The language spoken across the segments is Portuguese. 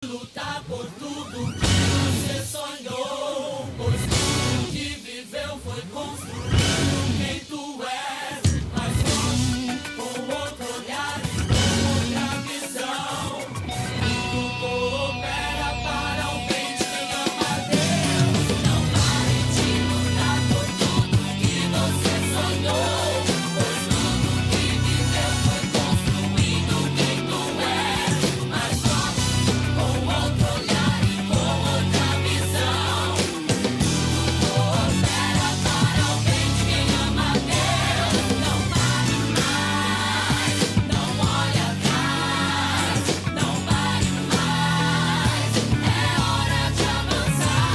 Lutar por tudo que você sonhou, pois tudo que viveu foi construído quem tu és, mais forte, com outro olhar e com outra visão. Tudo coopera para o bem de quem ama a Deus. Não pare de lutar por tudo que você sonhou, pois tudo que viveu foi construído quem tu és, mais forte, com outro olhar e com outra visão. Tudo coopera para o bem de quem ama a Deus. Não pare mais, não olhe atrás, não pare mais. É hora de avançar.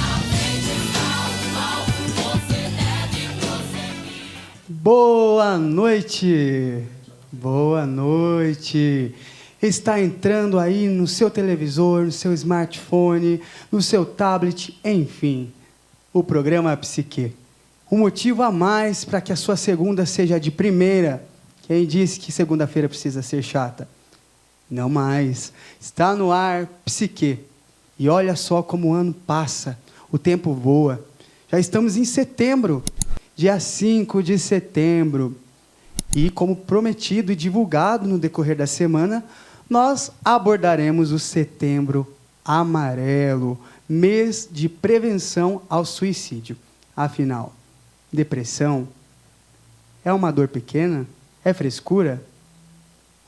A frente está o alvo, você deve prosseguir. Boa noite! Boa noite! Está entrando aí no seu televisor, no seu smartphone, no seu tablet, enfim, o programa Psique. Um motivo a mais para que a sua segunda seja de primeira. Quem disse que segunda-feira precisa ser chata? Não mais. Está no ar Psique. E olha só como o ano passa, o tempo voa. Já estamos em setembro, dia 5 de setembro. E como prometido e divulgado no decorrer da semana, nós abordaremos o Setembro Amarelo, mês de prevenção ao suicídio. Afinal, depressão é uma dor pequena? É frescura?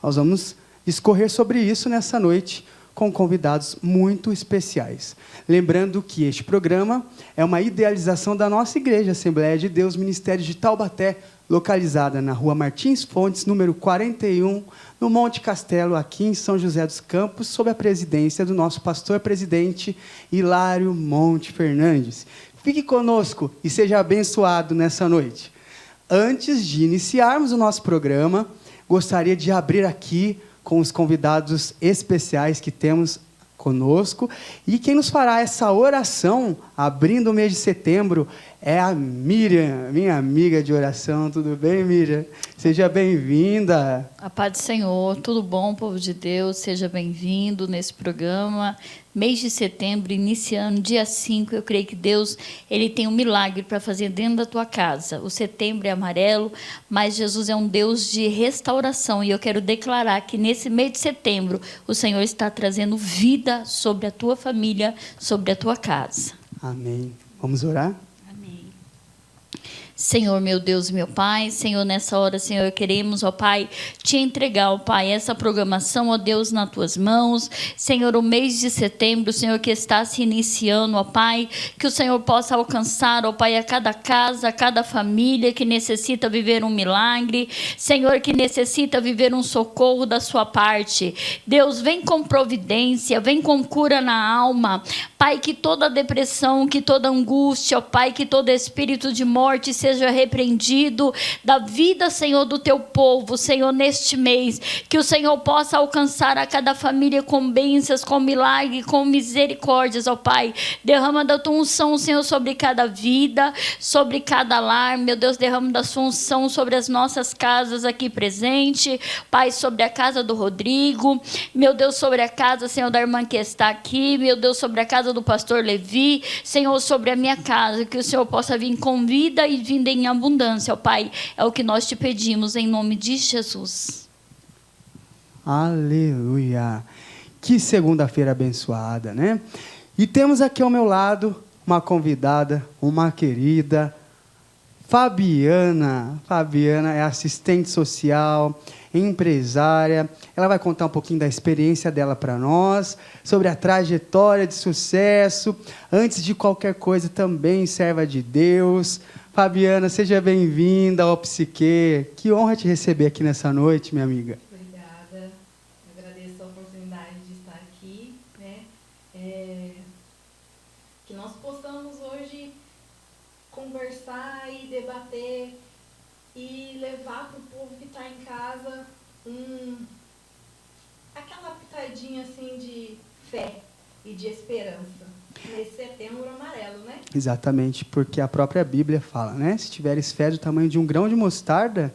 Nós vamos discorrer sobre isso nessa noite com convidados muito especiais. Lembrando que este programa é uma idealização da nossa Igreja Assembleia de Deus, Ministério de Taubaté, localizada na Rua Martins Fontes, número 41, no Monte Castelo, aqui em São José dos Campos, sob a presidência do nosso pastor-presidente Hilário Monte Fernandes. Fique conosco e seja abençoado nessa noite. Antes de iniciarmos o nosso programa, gostaria de abrir aqui com os convidados especiais que temos conosco. E quem nos fará essa oração, abrindo o mês de setembro, é a Miriam, minha amiga de oração. Tudo bem, Miriam? Seja bem-vinda. A paz do Senhor, tudo bom, povo de Deus? Seja bem-vindo nesse programa. Mês de setembro, iniciando dia 5, eu creio que Deus ele tem um milagre para fazer dentro da tua casa. O setembro é amarelo, mas Jesus é um Deus de restauração. E eu quero declarar que nesse mês de setembro, o Senhor está trazendo vida sobre a tua família, sobre a tua casa. Amém. Vamos orar? Senhor, meu Deus e meu Pai, Senhor, nessa hora, Senhor, queremos, ó Pai, te entregar, ó Pai, essa programação, ó Deus, nas tuas mãos. Senhor, o mês de setembro, Senhor, que está se iniciando, ó Pai, que o Senhor possa alcançar, ó Pai, a cada casa, a cada família que necessita viver um milagre, Senhor, que necessita viver um socorro da sua parte. Deus, vem com providência, vem com cura na alma, Pai, que toda depressão, que toda angústia, ó Pai, que todo espírito de morte seja repreendido da vida, Senhor, do teu povo, Senhor, neste mês, que o Senhor possa alcançar a cada família com bênçãos, com milagre, com misericórdias, ó Pai. Derrama da tua unção, Senhor, sobre cada vida, sobre cada lar, meu Deus, derrama da sua unção sobre as nossas casas aqui presente, Pai, sobre a casa do Rodrigo, meu Deus, sobre a casa, Senhor, da irmã que está aqui, meu Deus, sobre a casa do pastor Levi, Senhor, sobre a minha casa, que o Senhor possa vir com vida e vinda em abundância, ó Pai, é o que nós te pedimos em nome de Jesus. Aleluia! Que segunda-feira abençoada, né? E temos aqui ao meu lado uma convidada, uma querida, Fabiana. Fabiana é assistente social, empresária. Ela vai contar um pouquinho da experiência dela para nós, sobre a trajetória de sucesso. Antes de qualquer coisa, também serva de Deus. Fabiana, seja bem-vinda ao Psique. Que honra te receber aqui nessa noite, minha amiga. Obrigada. Agradeço a oportunidade de estar aqui, né? Que nós possamos hoje conversar e debater e levar para o povo que está em casa aquela pitadinha assim de fé e de esperança. Nesse setembro amarelo, né? Exatamente, porque a própria Bíblia fala, né? Se tiveres fé do tamanho de um grão de mostarda,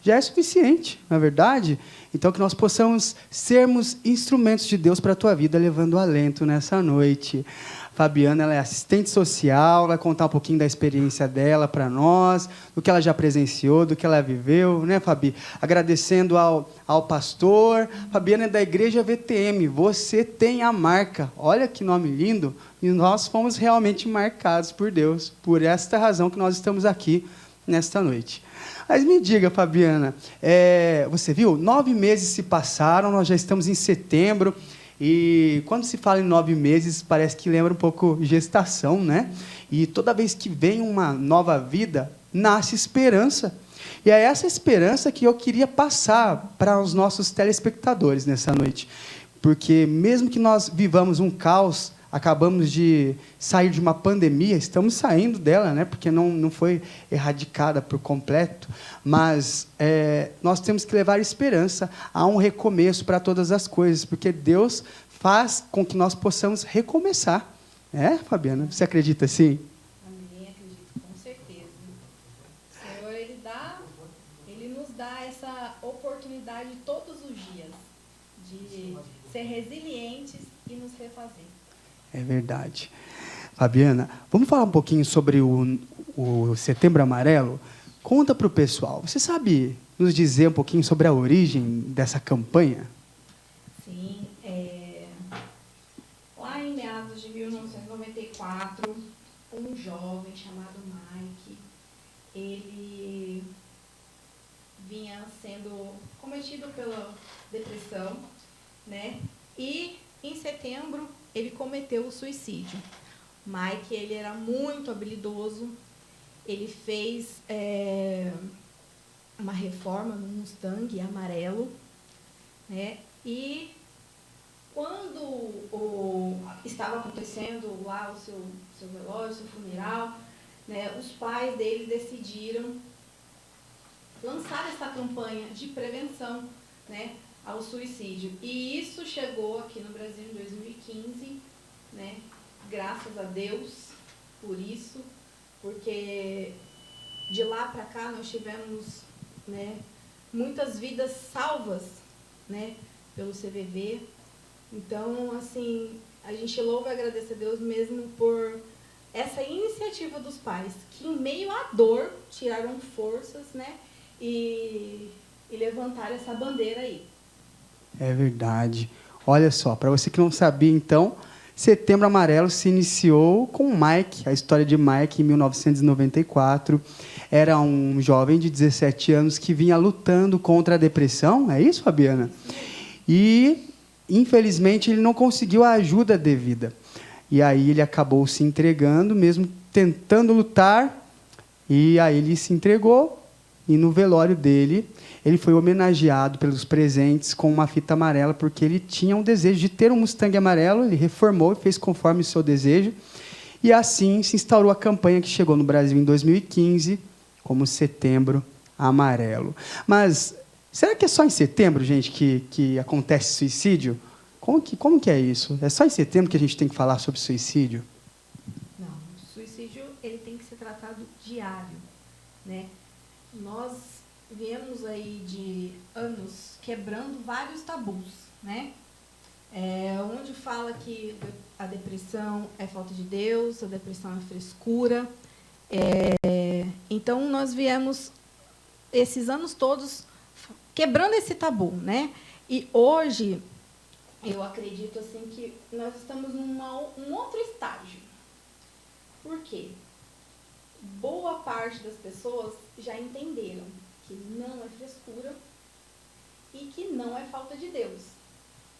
já é suficiente, na verdade. Então, que nós possamos sermos instrumentos de Deus para a tua vida, levando alento nessa noite. Fabiana, ela é assistente social, vai contar um pouquinho da experiência dela para nós, do que ela já presenciou, do que ela viveu, né, Fabi? Agradecendo ao pastor. Fabiana é da Igreja VTM, você tem a marca. Olha que nome lindo. E nós fomos realmente marcados por Deus, por esta razão que nós estamos aqui nesta noite. Mas me diga, Fabiana, você viu? 9 meses se passaram, nós já estamos em setembro, e quando se fala em 9 meses, parece que lembra um pouco gestação, né? E toda vez que vem uma nova vida, nasce esperança. E é essa esperança que eu queria passar para os nossos telespectadores nessa noite. Porque mesmo que nós vivamos um caos, acabamos de sair de uma pandemia, estamos saindo dela, né? Porque não foi erradicada por completo, mas nós temos que levar esperança a um recomeço para todas as coisas, porque Deus faz com que nós possamos recomeçar. Fabiana? Você acredita assim? Amém, acredito, com certeza. O Senhor, Ele nos dá essa oportunidade todos os dias de ser resilientes e nos refazer. É verdade. Fabiana, vamos falar um pouquinho sobre o Setembro Amarelo? Conta para o pessoal. Você sabe nos dizer um pouquinho sobre a origem dessa campanha? Sim. Lá em meados de 1994, um jovem chamado Mike, ele vinha sendo cometido pela depressão, né? E em setembro ele cometeu o suicídio. Mike, ele era muito habilidoso, ele fez uma reforma no Mustang amarelo, né? E quando estava acontecendo lá o seu velório, o seu funeral, né, os pais dele decidiram lançar essa campanha de prevenção, né, ao suicídio. E isso chegou aqui no Brasil em 2015, né? Graças a Deus por isso, porque de lá para cá nós tivemos, né, muitas vidas salvas, né, pelo CVV. Então, assim, a gente louva e agradece a Deus mesmo por essa iniciativa dos pais, que em meio à dor tiraram forças, né, e levantaram essa bandeira aí. É verdade. Olha só, para você que não sabia, então, Setembro Amarelo se iniciou com o Mike, a história de Mike em 1994. Era um jovem de 17 anos que vinha lutando contra a depressão, é isso, Fabiana? E, infelizmente, ele não conseguiu a ajuda devida. E aí ele acabou se entregando, mesmo tentando lutar, e aí ele se entregou, e no velório dele, ele foi homenageado pelos presentes com uma fita amarela, porque ele tinha um desejo de ter um Mustang amarelo, ele reformou e fez conforme o seu desejo, e assim se instaurou a campanha que chegou no Brasil em 2015, como Setembro Amarelo. Mas será que é só em setembro, gente, que acontece suicídio? Como que é isso? É só em setembro que a gente tem que falar sobre suicídio? Não, o suicídio ele tem que ser tratado diário, né? Nós viemos aí de anos quebrando vários tabus, né? Onde fala que a depressão é falta de Deus, a depressão é frescura. Então, nós viemos esses anos todos quebrando esse tabu, né? E hoje, eu acredito assim que nós estamos num outro estágio. Por quê? Boa parte das pessoas já entenderam que não é frescura e que não é falta de Deus.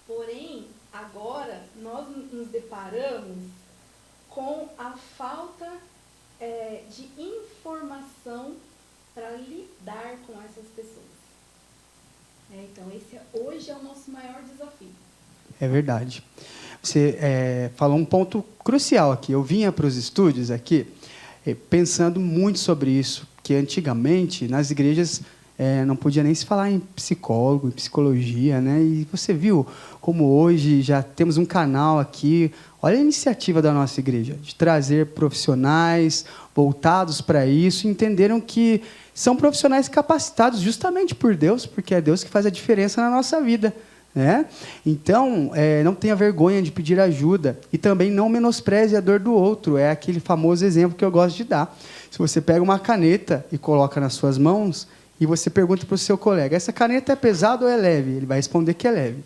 Porém, agora nós nos deparamos com a falta de informação para lidar com essas pessoas. Então, esse hoje é o nosso maior desafio. É verdade. Você falou um ponto crucial aqui. Eu vinha para os estúdios aqui pensando muito sobre isso, que antigamente, nas igrejas, não podia nem se falar em psicólogo, em psicologia, né? E você viu como hoje já temos um canal aqui. Olha a iniciativa da nossa igreja, de trazer profissionais voltados para isso, entenderam que são profissionais capacitados justamente por Deus, porque é Deus que faz a diferença na nossa vida, né? Então, não tenha vergonha de pedir ajuda e também não menospreze a dor do outro. É aquele famoso exemplo que eu gosto de dar. Se você pega uma caneta e coloca nas suas mãos e você pergunta para o seu colega, essa caneta é pesada ou é leve? Ele vai responder que é leve.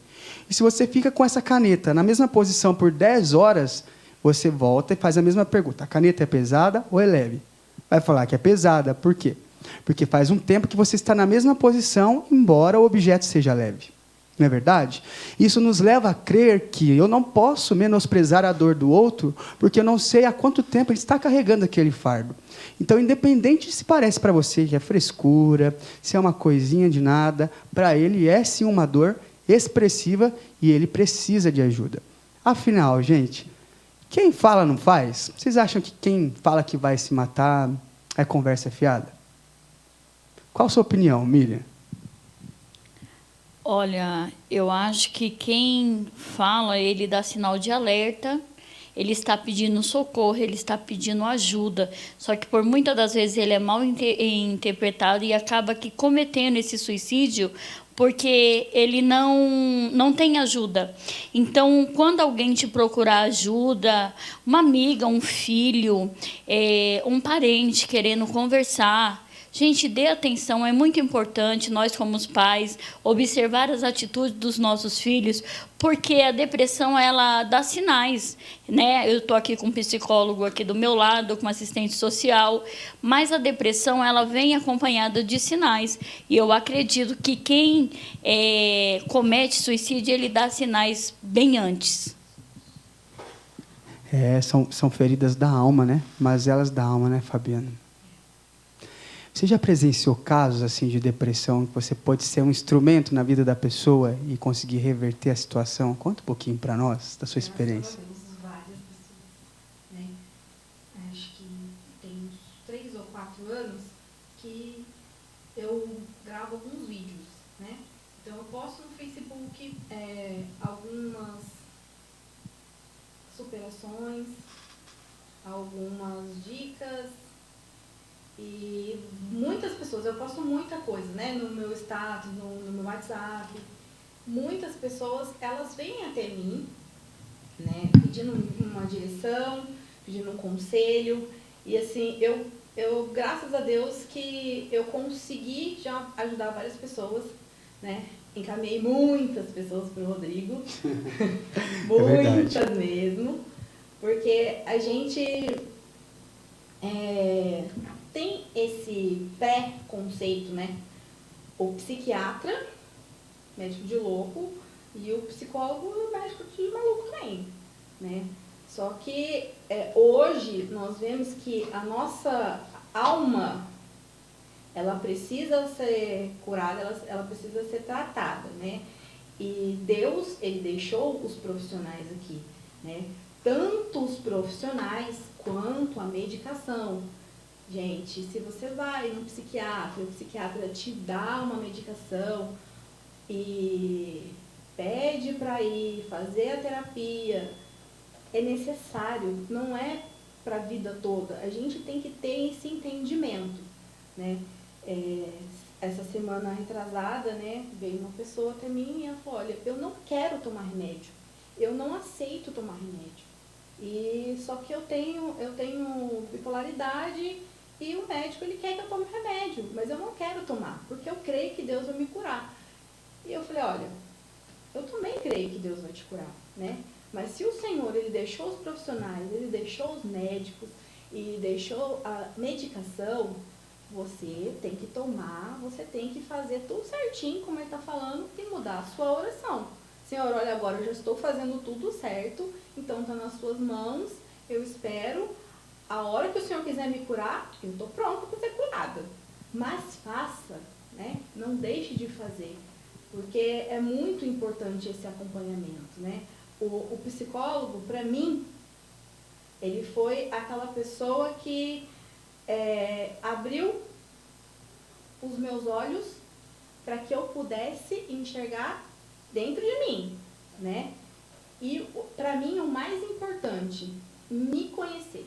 E se você fica com essa caneta na mesma posição por 10 horas, você volta e faz a mesma pergunta. A caneta é pesada ou é leve? Vai falar que é pesada. Por quê? Porque faz um tempo que você está na mesma posição, embora o objeto seja leve. Não é verdade? Isso nos leva a crer que eu não posso menosprezar a dor do outro, porque eu não sei há quanto tempo ele está carregando aquele fardo. Então, independente se parece para você que é frescura, se é uma coisinha de nada, para ele é sim uma dor expressiva e ele precisa de ajuda. Afinal, gente, quem fala não faz? Vocês acham que quem fala que vai se matar é conversa fiada? Qual a sua opinião, Miriam? Olha, eu acho que quem fala, ele dá sinal de alerta, ele está pedindo socorro, ele está pedindo ajuda. Só que por muitas das vezes ele é mal interpretado e acaba que cometendo esse suicídio porque ele não tem ajuda. Então, quando alguém te procurar ajuda, uma amiga, um filho, um parente querendo conversar, gente, dê atenção, é muito importante nós, como os pais, observar as atitudes dos nossos filhos, porque a depressão, ela dá sinais, né? Eu estou aqui com um psicólogo aqui do meu lado, com um assistente social, mas a depressão, ela vem acompanhada de sinais, e eu acredito que quem comete suicídio, ele dá sinais bem antes. São feridas da alma, né? Mazelas da alma, né, Fabiana? Você já presenciou casos assim de depressão que você pode ser um instrumento na vida da pessoa e conseguir reverter a situação? Conta um pouquinho para nós da sua experiência. Várias pessoas, né? Acho que tem uns 3 ou 4 anos que eu gravo alguns vídeos, né? Então eu posto no Facebook algumas superações, algumas dicas. E muitas pessoas, eu posto muita coisa, né, no meu status, no meu WhatsApp. Muitas pessoas, elas vêm até mim, né, pedindo uma direção, pedindo um conselho. E assim, eu graças a Deus que eu consegui já ajudar várias pessoas, né. Encaminhei muitas pessoas para o Rodrigo, muitas mesmo, porque a gente tem esse pré-conceito, né? O psiquiatra, médico de louco, e o psicólogo, médico de maluco também, né? Só que hoje nós vemos que a nossa alma, ela precisa ser curada, ela precisa ser tratada, né? E Deus, ele deixou os profissionais aqui, né? Tanto os profissionais quanto a medicação. Gente, se você vai no psiquiatra, o psiquiatra te dá uma medicação e pede para ir fazer a terapia, é necessário, não é para a vida toda. A gente tem que ter esse entendimento, né? Essa semana retrasada, né, veio uma pessoa até mim e ela falou, olha, eu não quero tomar remédio, eu não aceito tomar remédio. E só que eu tenho bipolaridade e o médico, ele quer que eu tome remédio, mas eu não quero tomar, porque eu creio que Deus vai me curar. E eu falei, olha, eu também creio que Deus vai te curar, né? Mas se o Senhor, ele deixou os profissionais, ele deixou os médicos e deixou a medicação, você tem que tomar, você tem que fazer tudo certinho, como ele está falando, e mudar a sua oração. Senhor, olha, agora eu já estou fazendo tudo certo, então está nas suas mãos, eu espero, a hora que o Senhor quiser me curar, eu estou pronta para ser curada. Mas faça, né? Não deixe de fazer, porque é muito importante esse acompanhamento, né? O psicólogo, para mim, ele foi aquela pessoa que abriu os meus olhos para que eu pudesse enxergar dentro de mim, né? E para mim o mais importante, me conhecer.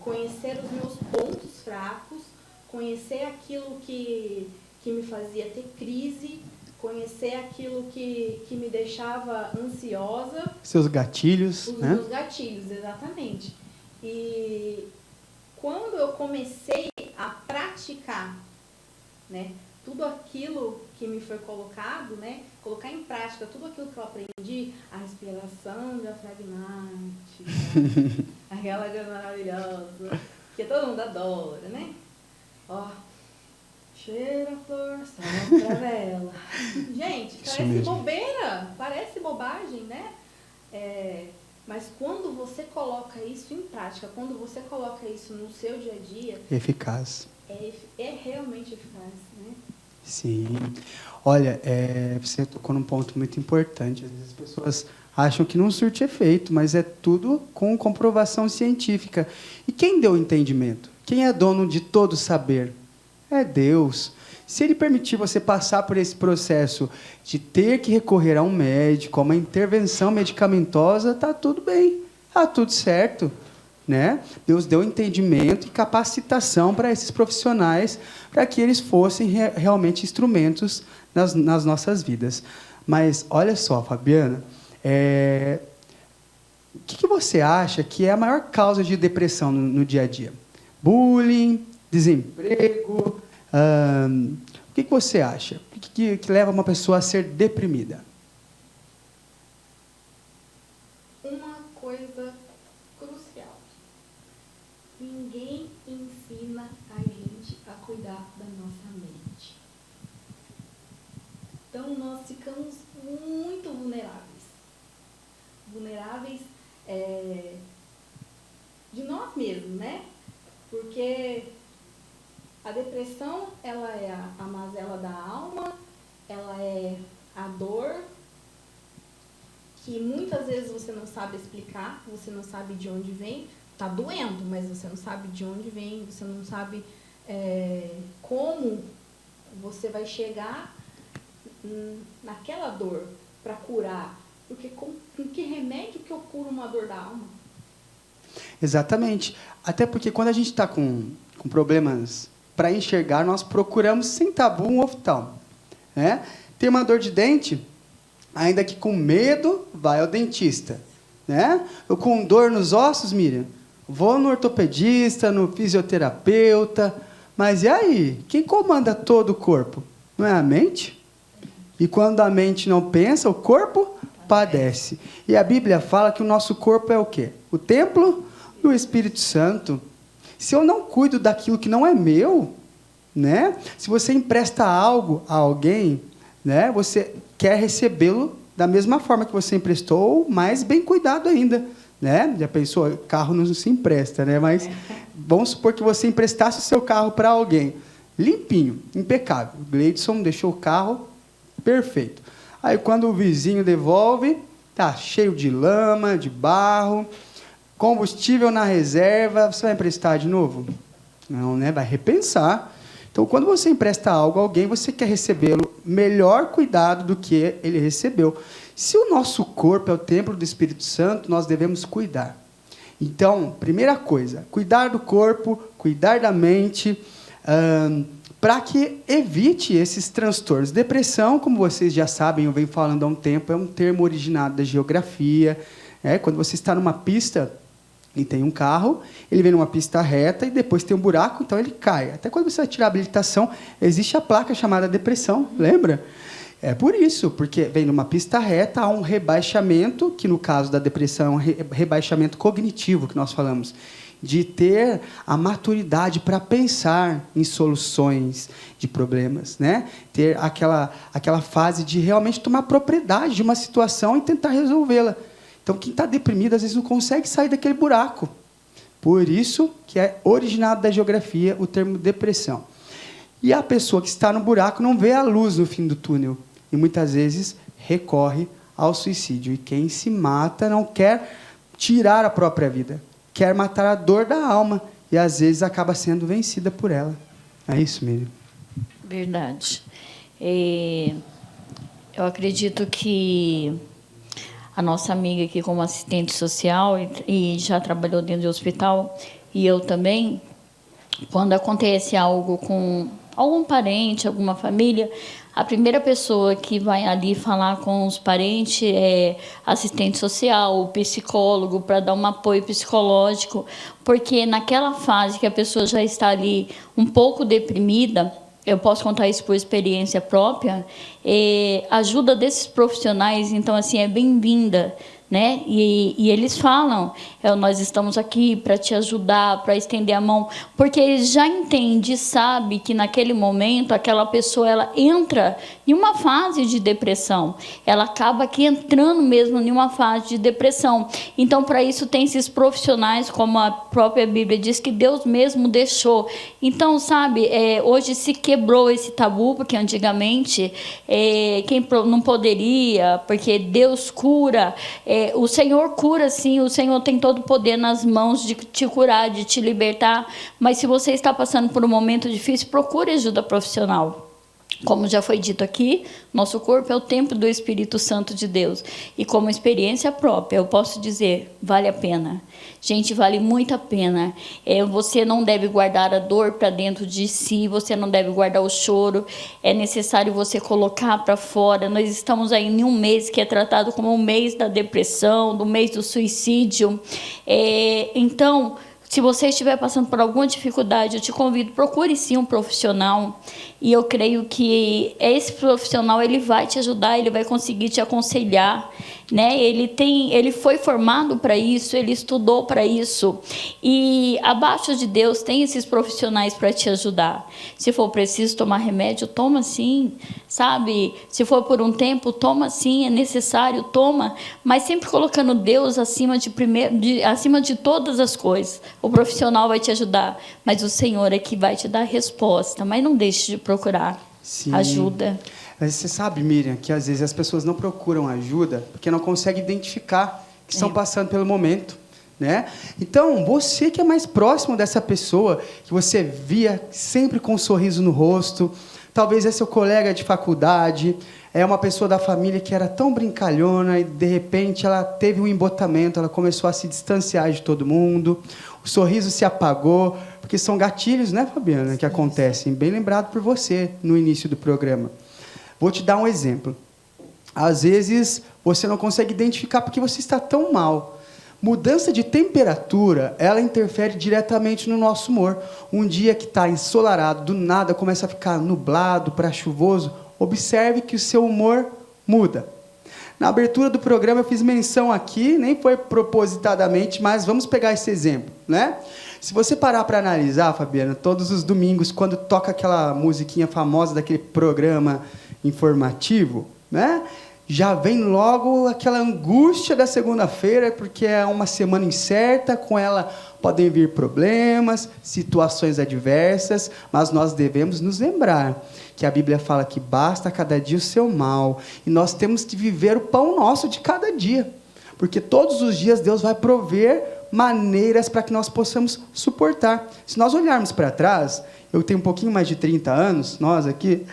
Conhecer os meus pontos fracos, conhecer aquilo que me fazia ter crise, conhecer aquilo que me deixava ansiosa. Seus gatilhos, Os né? meus gatilhos, exatamente. E quando eu comecei a praticar, né, tudo aquilo que me foi colocado, né, colocar em prática tudo aquilo que eu aprendi, a respiração diafragmática, aquela coisa maravilhosa, que todo mundo adora, né? Ó, cheira a flor, sopra a vela. Gente, Isso parece mesmo. bobeira, parece bobagem, né? Mas quando você coloca isso em prática, quando você coloca isso no seu dia a dia, Eficaz. é realmente eficaz, né? Sim. Olha, você tocou num ponto muito importante. Às vezes as pessoas acham que não surte efeito, mas é tudo com comprovação científica. E quem deu o entendimento? Quem é dono de todo saber? É Deus. Se Ele permitir você passar por esse processo de ter que recorrer a um médico, a uma intervenção medicamentosa, está tudo bem, está tudo certo, né? Deus deu entendimento e capacitação para esses profissionais, para que eles fossem realmente instrumentos nas nossas vidas. Mas olha só, Fabiana, o que você acha que é a maior causa de depressão no dia a dia? Bullying, desemprego? O que você acha? O que leva uma pessoa a ser deprimida? Uma coisa crucial. Ninguém ensina a gente a cuidar da nossa mente. Então, nós ficamos muito vulneráveis. Vulneráveis de nós mesmos, né? Porque a depressão, ela é a mazela da alma, ela é a dor, que muitas vezes você não sabe explicar, você não sabe de onde vem, tá doendo, mas você não sabe de onde vem, você não sabe como você vai chegar naquela dor para curar. Porque com que remédio que eu curo uma dor da alma? Exatamente. Até porque quando a gente está com problemas para enxergar, nós procuramos sem tabu um oftalmo, né? Tem uma dor de dente, ainda que com medo, vai ao dentista, né? Eu com dor nos ossos, Miriam, vou no ortopedista, no fisioterapeuta, mas e aí? Quem comanda todo o corpo? Não é a mente? E quando a mente não pensa, o corpo padece. E a Bíblia fala que o nosso corpo é o quê? O templo do Espírito Santo. Se eu não cuido daquilo que não é meu, né? Se você empresta algo a alguém, né? Você quer recebê-lo da mesma forma que você emprestou, mais bem cuidado ainda, né? Já pensou? Carro não se empresta, né? Mas vamos supor que você emprestasse o seu carro para alguém, limpinho, impecável. O Gleidson deixou o carro perfeito. Aí quando o vizinho devolve, tá cheio de lama, de barro, combustível na reserva, você vai emprestar de novo? Não, né? Vai repensar. Então, quando você empresta algo a alguém, você quer recebê-lo melhor cuidado do que ele recebeu. Se o nosso corpo é o templo do Espírito Santo, nós devemos cuidar. Então, primeira coisa, cuidar do corpo, cuidar da mente, para que evite esses transtornos. Depressão, como vocês já sabem, eu venho falando há um tempo, é um termo originado da geografia. Quando você está numa pista e tem um carro, ele vem numa pista reta e depois tem um buraco, então ele cai. Até quando você vai tirar a habilitação, existe a placa chamada depressão, lembra? É por isso, porque vem numa pista reta, há um rebaixamento, que no caso da depressão é um rebaixamento cognitivo, que nós falamos, de ter a maturidade para pensar em soluções de problemas, né? Ter aquela fase de realmente tomar propriedade de uma situação e tentar resolvê-la. Então, quem está deprimido, às vezes, não consegue sair daquele buraco. Por isso que é originado da geografia o termo depressão. E a pessoa que está no buraco não vê a luz no fim do túnel. E, muitas vezes, recorre ao suicídio. E quem se mata não quer tirar a própria vida. Quer matar a dor da alma. E, às vezes, acaba sendo vencida por ela. É isso, Miriam? Verdade. Eu acredito que a nossa amiga aqui como assistente social e já trabalhou dentro de hospital, e eu também, quando acontece algo com algum parente, alguma família, a primeira pessoa que vai ali falar com os parentes é assistente social, o psicólogo, para dar um apoio psicológico, porque naquela fase que a pessoa já está ali um pouco deprimida, eu posso contar isso por experiência própria, a ajuda desses profissionais, então, assim, é bem-vinda, né? E eles falam, nós estamos aqui para te ajudar, para estender a mão, porque eles já entendem, sabe que naquele momento aquela pessoa ela entra em uma fase de depressão, ela acaba aqui entrando mesmo em uma fase de depressão. Então, para isso tem esses profissionais, como a própria Bíblia diz, que Deus mesmo deixou. Então, sabe, hoje se quebrou esse tabu, porque antigamente quem não poderia, porque Deus cura. O Senhor cura, sim, o Senhor tem todo o poder nas mãos de te curar, de te libertar, mas se você está passando por um momento difícil, procure ajuda profissional. Como já foi dito aqui, nosso corpo é o templo do Espírito Santo de Deus. E como experiência própria, eu posso dizer, vale a pena. Gente, vale muito a pena. Você não deve guardar a dor para dentro de si, você não deve guardar o choro. É necessário você colocar para fora. Nós estamos aí em um mês que é tratado como o mês da depressão, do mês do suicídio. Então, se você estiver passando por alguma dificuldade, eu te convido, procure sim um profissional. E eu creio que esse profissional ele vai te ajudar, ele vai conseguir te aconselhar, né? Ele foi formado para isso, ele estudou para isso. E abaixo de Deus tem esses profissionais para te ajudar. Se for preciso tomar remédio, toma sim, sabe? Se for por um tempo, toma sim, é necessário, toma, mas sempre colocando Deus acima de todas as coisas. O profissional vai te ajudar, mas o Senhor é que vai te dar a resposta. Mas não deixe de procurar ajuda. Mas você sabe, Miriam, que às vezes as pessoas não procuram ajuda porque não conseguem identificar que estão passando pelo momento, né? Então, você que é mais próximo dessa pessoa, que você via sempre com um sorriso no rosto, talvez é seu colega de faculdade, é uma pessoa da família que era tão brincalhona e, de repente, ela teve um embotamento, ela começou a se distanciar de todo mundo, o sorriso se apagou, porque são gatilhos, né, Fabiana, que acontecem, bem lembrado por você no início do programa. Vou te dar um exemplo. Às vezes, você não consegue identificar porque você está tão mal. Mudança de temperatura, ela interfere diretamente no nosso humor. Um dia que está ensolarado, do nada começa a ficar nublado para chuvoso, observe que o seu humor muda. Na abertura do programa eu fiz menção aqui, nem foi propositadamente, mas vamos pegar esse exemplo, né? Se você parar para analisar, Fabiana, todos os domingos, quando toca aquela musiquinha famosa daquele programa informativo, né? Já vem logo aquela angústia da segunda-feira, porque é uma semana incerta, com ela podem vir problemas, situações adversas, mas nós devemos nos lembrar que a Bíblia fala que basta cada dia o seu mal, e nós temos que viver o pão nosso de cada dia, porque todos os dias Deus vai prover maneiras para que nós possamos suportar. Se nós olharmos para trás, eu tenho um pouquinho mais de 30 anos, nós aqui,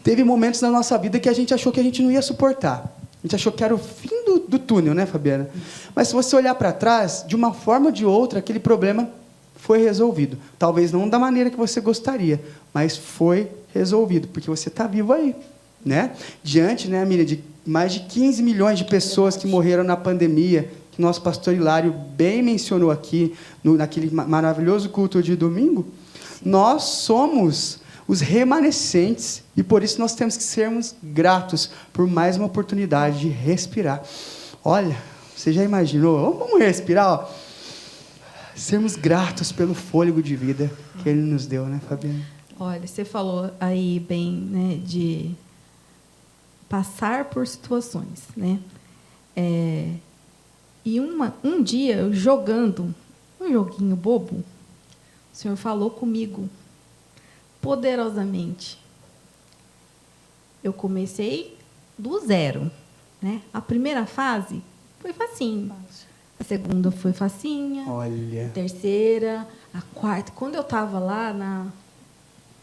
teve momentos na nossa vida que a gente achou que a gente não ia suportar. A gente achou que era o fim do túnel, né, Fabiana? Mas se você olhar para trás, de uma forma ou de outra, aquele problema foi resolvido. Talvez não da maneira que você gostaria, mas foi resolvido, porque você está vivo aí, né? Diante, né, Miriam, de mais de 15 milhões de pessoas que morreram na pandemia, que nosso pastor Hilário bem mencionou aqui, naquele maravilhoso culto de domingo, nós somos os remanescentes, e por isso nós temos que sermos gratos por mais uma oportunidade de respirar. Olha, você já imaginou? Vamos respirar, ó. Sermos gratos pelo fôlego de vida que Ele nos deu, né, Fabiana? Olha, você falou aí bem, né, de passar por situações, né? E um dia, eu jogando um joguinho bobo, o Senhor falou comigo poderosamente. Eu comecei do zero, né? A primeira fase foi facinho. A segunda foi facinha. Olha. A terceira, a quarta. Quando eu estava lá na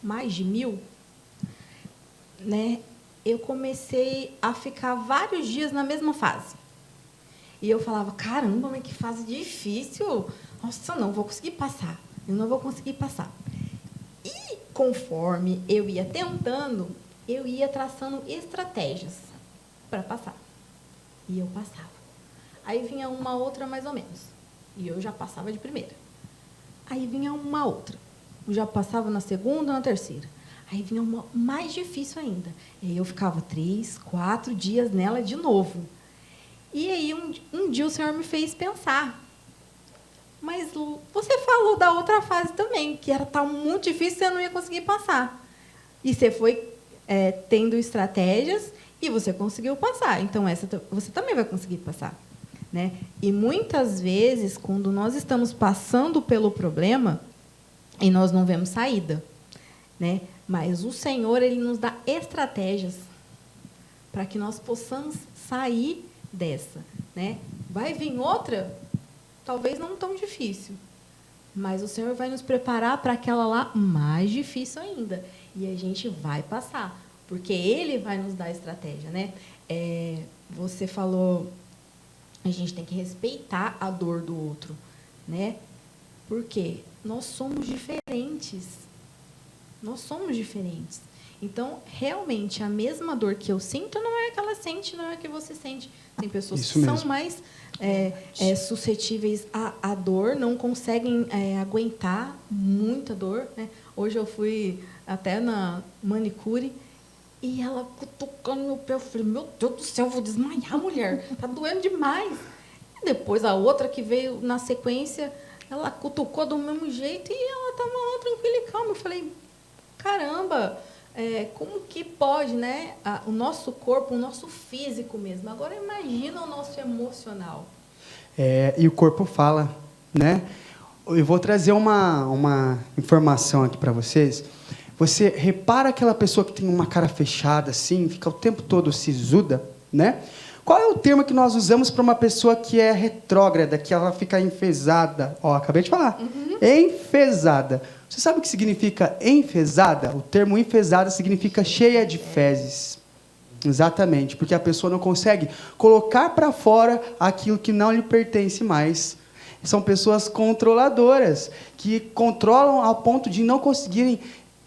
mais de 1000, né, eu comecei a ficar vários dias na mesma fase. E eu falava, caramba, mas que fase difícil. Nossa, eu não vou conseguir passar. Eu não vou conseguir passar. E, conforme eu ia tentando, eu ia traçando estratégias para passar. E eu passava. Aí vinha uma outra mais ou menos. E eu já passava de primeira. Aí vinha uma outra. Eu já passava na segunda, na terceira. Aí vinha uma mais difícil ainda. E aí eu ficava 3, 4 dias nela de novo. E aí um dia o Senhor me fez pensar. Mas você falou da outra fase também, que era tão muito difícil, você não ia conseguir passar. E você foi tendo estratégias e você conseguiu passar. Então, essa você também vai conseguir passar. Né? E muitas vezes, quando nós estamos passando pelo problema, e nós não vemos saída, né? Mas o Senhor, Ele nos dá estratégias para que nós possamos sair dessa. Né? Vai vir outra, talvez não tão difícil, mas o Senhor vai nos preparar para aquela lá mais difícil ainda. E a gente vai passar, porque Ele vai nos dar estratégia. Né? Você falou, a gente tem que respeitar a dor do outro. Né? Por quê? Nós somos diferentes. Nós somos diferentes. Então, realmente, a mesma dor que eu sinto não é a que ela sente, não é a que você sente. Tem pessoas que são mais suscetíveis à dor, não conseguem aguentar muita dor. Né? Hoje eu fui até na manicure e ela cutucando meu pé. Eu falei, meu Deus do céu, eu vou desmaiar, mulher. Está doendo demais. E depois a outra que veio na sequência, ela cutucou do mesmo jeito e ela estava lá tranquila e calma. Eu falei, caramba, como que pode, né? O nosso corpo, o nosso físico mesmo. Agora, imagina o nosso emocional. E o corpo fala, né? Eu vou trazer uma informação aqui para vocês. Você repara aquela pessoa que tem uma cara fechada, assim, fica o tempo todo sisuda, né? Qual é o termo que nós usamos para uma pessoa que é retrógrada, que ela fica enfesada? Ó, acabei de falar. Enfesada. Você sabe o que significa enfesada? O termo enfesada significa cheia de fezes. Exatamente, porque a pessoa não consegue colocar para fora aquilo que não lhe pertence mais. São pessoas controladoras, que controlam ao ponto de não conseguirem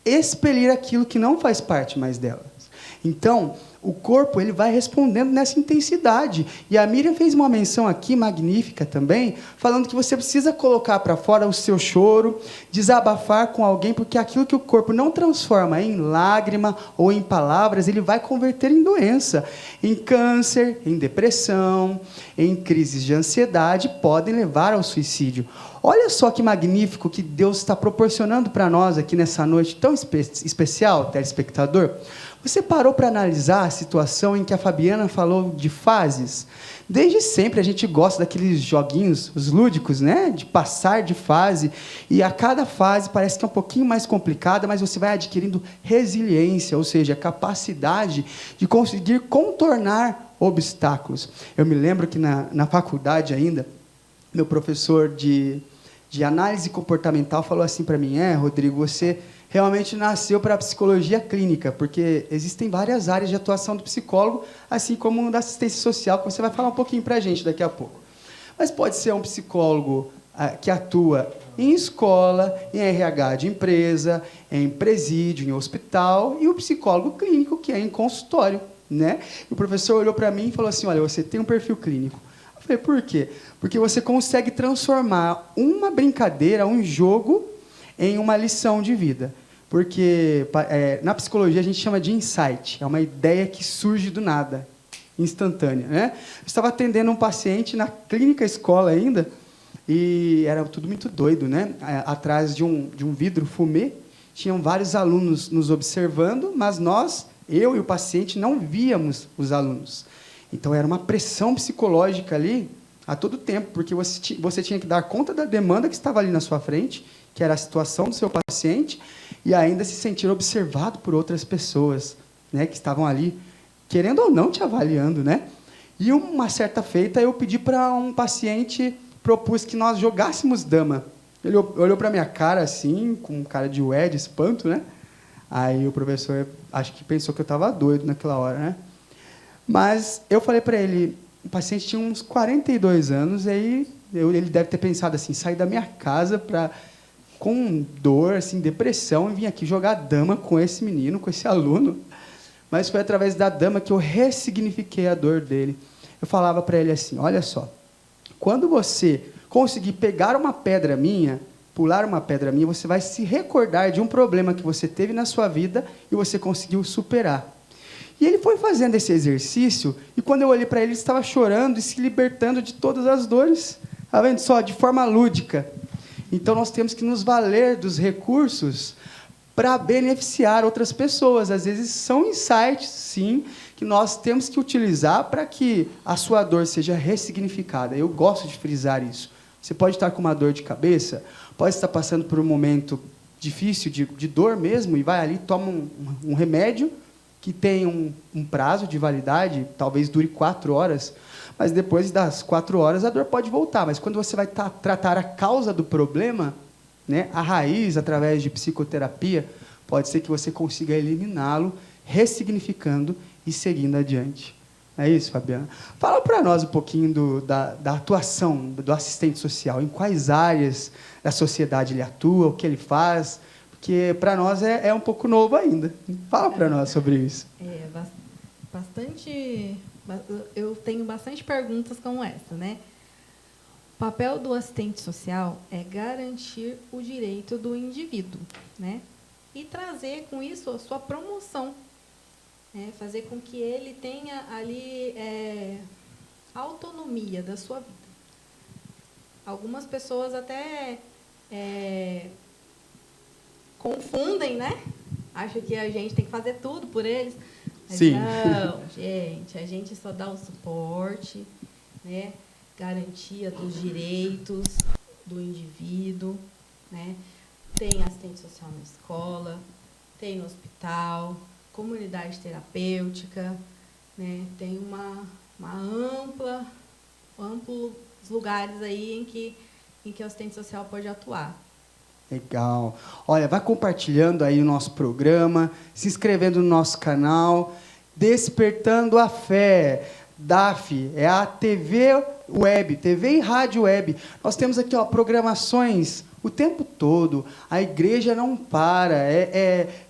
expelir aquilo que não faz parte mais delas. Então, o corpo ele vai respondendo nessa intensidade. E a Miriam fez uma menção aqui, magnífica também, falando que você precisa colocar para fora o seu choro, desabafar com alguém, porque aquilo que o corpo não transforma em lágrima ou em palavras, ele vai converter em doença, em câncer, em depressão, em crises de ansiedade, podem levar ao suicídio. Olha só que magnífico que Deus está proporcionando para nós aqui nessa noite tão especial, telespectador. Você parou para analisar a situação em que a Fabiana falou de fases? Desde sempre a gente gosta daqueles joguinhos, os lúdicos, né? De passar de fase. E a cada fase parece que é um pouquinho mais complicada, mas você vai adquirindo resiliência, ou seja, a capacidade de conseguir contornar obstáculos. Eu me lembro que na faculdade ainda, meu professor de análise comportamental falou assim para mim, Rodrigo, você realmente nasceu para a psicologia clínica, porque existem várias áreas de atuação do psicólogo, assim como da assistência social, que você vai falar um pouquinho para a gente daqui a pouco. Mas pode ser um psicólogo que atua em escola, em RH de empresa, em presídio, em hospital, e o psicólogo clínico, que é em consultório. Né? E o professor olhou para mim e falou assim, olha, você tem um perfil clínico. Eu falei, por quê? Porque você consegue transformar uma brincadeira, um jogo, em uma lição de vida. Porque na psicologia a gente chama de insight, é uma ideia que surge do nada, instantânea. Né? Eu estava atendendo um paciente na clínica escola ainda, e era tudo muito doido. Né? Atrás de um vidro fumê, tinham vários alunos nos observando, mas eu e o paciente, não víamos os alunos. Então, era uma pressão psicológica ali a todo tempo, porque você tinha que dar conta da demanda que estava ali na sua frente, que era a situação do seu paciente, e ainda se sentir observado por outras pessoas, né, que estavam ali, querendo ou não te avaliando. Né? E uma certa feita, eu pedi para um paciente, propus que nós jogássemos dama. Ele olhou para a minha cara assim, com cara de ué, de espanto, né? Aí o professor, acho que pensou que eu estava doido naquela hora, né? Mas eu falei para ele, o paciente tinha uns 42 anos, e aí ele deve ter pensado assim, sair da minha casa com dor, assim, depressão, e vim aqui jogar dama com esse menino, com esse aluno. Mas foi através da dama que eu ressignifiquei a dor dele. Eu falava para ele assim, olha só, quando você conseguir pegar uma pedra minha, pular uma pedra minha, você vai se recordar de um problema que você teve na sua vida e você conseguiu superar. E ele foi fazendo esse exercício, e quando eu olhei para ele, ele estava chorando e se libertando de todas as dores. Está vendo só? De forma lúdica. Então, nós temos que nos valer dos recursos para beneficiar outras pessoas. Às vezes, são insights, sim, que nós temos que utilizar para que a sua dor seja ressignificada. Eu gosto de frisar isso. Você pode estar com uma dor de cabeça, pode estar passando por um momento difícil, de dor mesmo, e vai ali, toma um remédio que tem um prazo de validade, talvez dure 4 horas, mas depois das 4 horas a dor pode voltar. Mas quando você vai tratar a causa do problema, né, a raiz, através de psicoterapia, pode ser que você consiga eliminá-lo, ressignificando e seguindo adiante. É isso, Fabiana? Fala para nós um pouquinho da atuação do assistente social. Em quais áreas da sociedade ele atua, o que ele faz? Porque para nós é um pouco novo ainda. Fala para nós sobre isso. Eu tenho bastante perguntas como essa, né? O papel do assistente social é garantir o direito do indivíduo, né? E trazer com isso a sua promoção, né? Fazer com que ele tenha ali autonomia da sua vida. Algumas pessoas até confundem, né? Acham que a gente tem que fazer tudo por eles. Mas sim. Não, gente, a gente só dá o suporte, né? Garantia dos direitos do indivíduo, né? Tem assistente social na escola, tem no hospital, comunidade terapêutica, né? Tem amplos lugares aí em que o assistente social pode atuar. Legal. Olha, vai compartilhando aí o nosso programa, se inscrevendo no nosso canal, Despertando a Fé. DAF é a TV Web, TV e Rádio Web. Nós temos aqui programações o tempo todo. A igreja não para.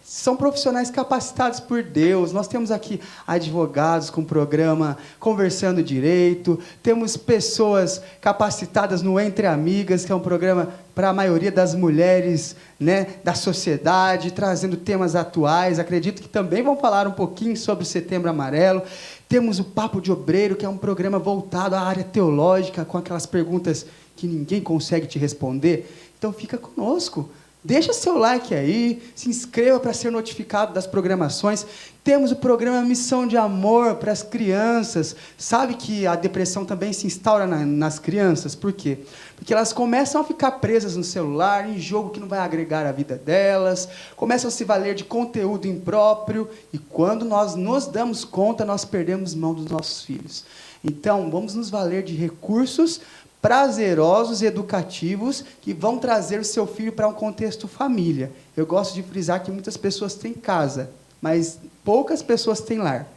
São profissionais capacitados por Deus. Nós temos aqui advogados com programa Conversando Direito. Temos pessoas capacitadas no Entre Amigas, que é um programa para a maioria das mulheres, né, da sociedade, trazendo temas atuais. Acredito que também vão falar um pouquinho sobre o Setembro Amarelo. Temos o Papo de Obreiro, que é um programa voltado à área teológica, com aquelas perguntas que ninguém consegue te responder. Então, fica conosco. Deixa seu like aí, se inscreva para ser notificado das programações. Temos o programa Missão de Amor para as crianças. Sabe que a depressão também se instaura nas crianças? Por quê? Porque elas começam a ficar presas no celular, em jogo que não vai agregar a vida delas, começam a se valer de conteúdo impróprio, e quando nós nos damos conta, nós perdemos mão dos nossos filhos. Então, vamos nos valer de recursos prazerosos e educativos que vão trazer o seu filho para um contexto família. Eu gosto de frisar que muitas pessoas têm casa, mas poucas pessoas têm lar,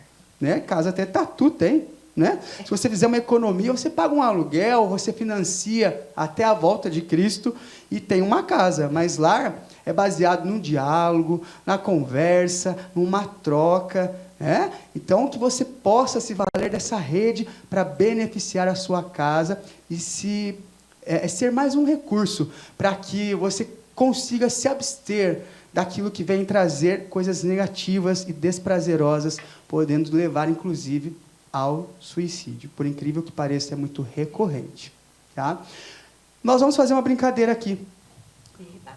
né? Casa até tatu tem, né? Se você fizer uma economia, você paga um aluguel, você financia até a volta de Cristo e tem uma casa, mas lar é baseado num diálogo, na conversa, numa troca, né? Então, que você possa se valer dessa rede para beneficiar a sua casa e ser mais um recurso para que você consiga se abster daquilo que vem trazer coisas negativas e desprazerosas, podendo levar, inclusive, ao suicídio. Por incrível que pareça, é muito recorrente. Tá? Nós vamos fazer uma brincadeira aqui.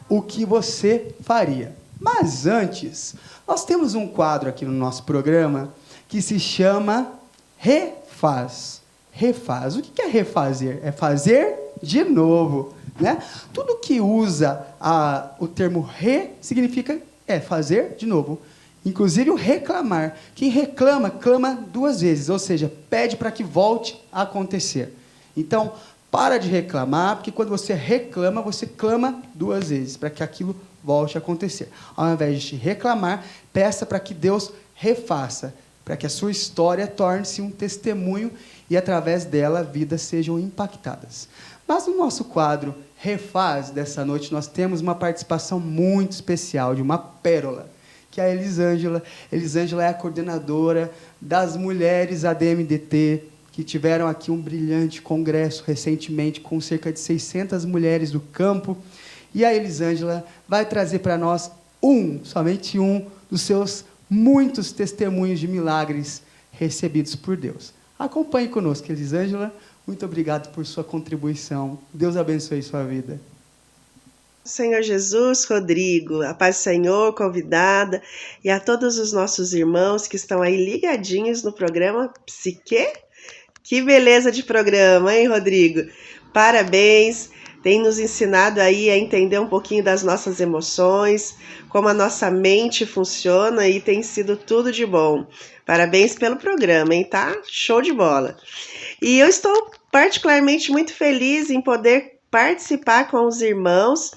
O que você faria? Mas antes, nós temos um quadro aqui no nosso programa que se chama Refaz. Refaz. O que é refazer? É fazer de novo, né? Tudo que usa o termo re significa fazer de novo. Inclusive o reclamar. Quem reclama, clama 2 vezes, ou seja, pede para que volte a acontecer. Então, para de reclamar, porque quando você reclama, você clama 2 vezes, para que aquilo volte a acontecer. Ao invés de reclamar, peça para que Deus refaça, para que a sua história torne-se um testemunho e, através dela, vidas sejam impactadas. Mas no nosso quadro Refaz dessa noite, nós temos uma participação muito especial de uma pérola, que é a Elisângela. Elisângela é a coordenadora das mulheres ADMDT, que tiveram aqui um brilhante congresso recentemente com cerca de 600 mulheres do campo. E a Elisângela vai trazer para nós somente um dos seus muitos testemunhos de milagres recebidos por Deus. Acompanhe conosco, Elisângela. Muito obrigado por sua contribuição. Deus abençoe sua vida. Senhor Jesus, Rodrigo, a paz do Senhor, convidada, e a todos os nossos irmãos que estão aí ligadinhos no programa Psique. Que beleza de programa, hein, Rodrigo? Parabéns, tem nos ensinado aí a entender um pouquinho das nossas emoções, como a nossa mente funciona, e tem sido tudo de bom. Parabéns pelo programa, hein, tá? Show de bola. E eu estou particularmente muito feliz em poder participar com os irmãos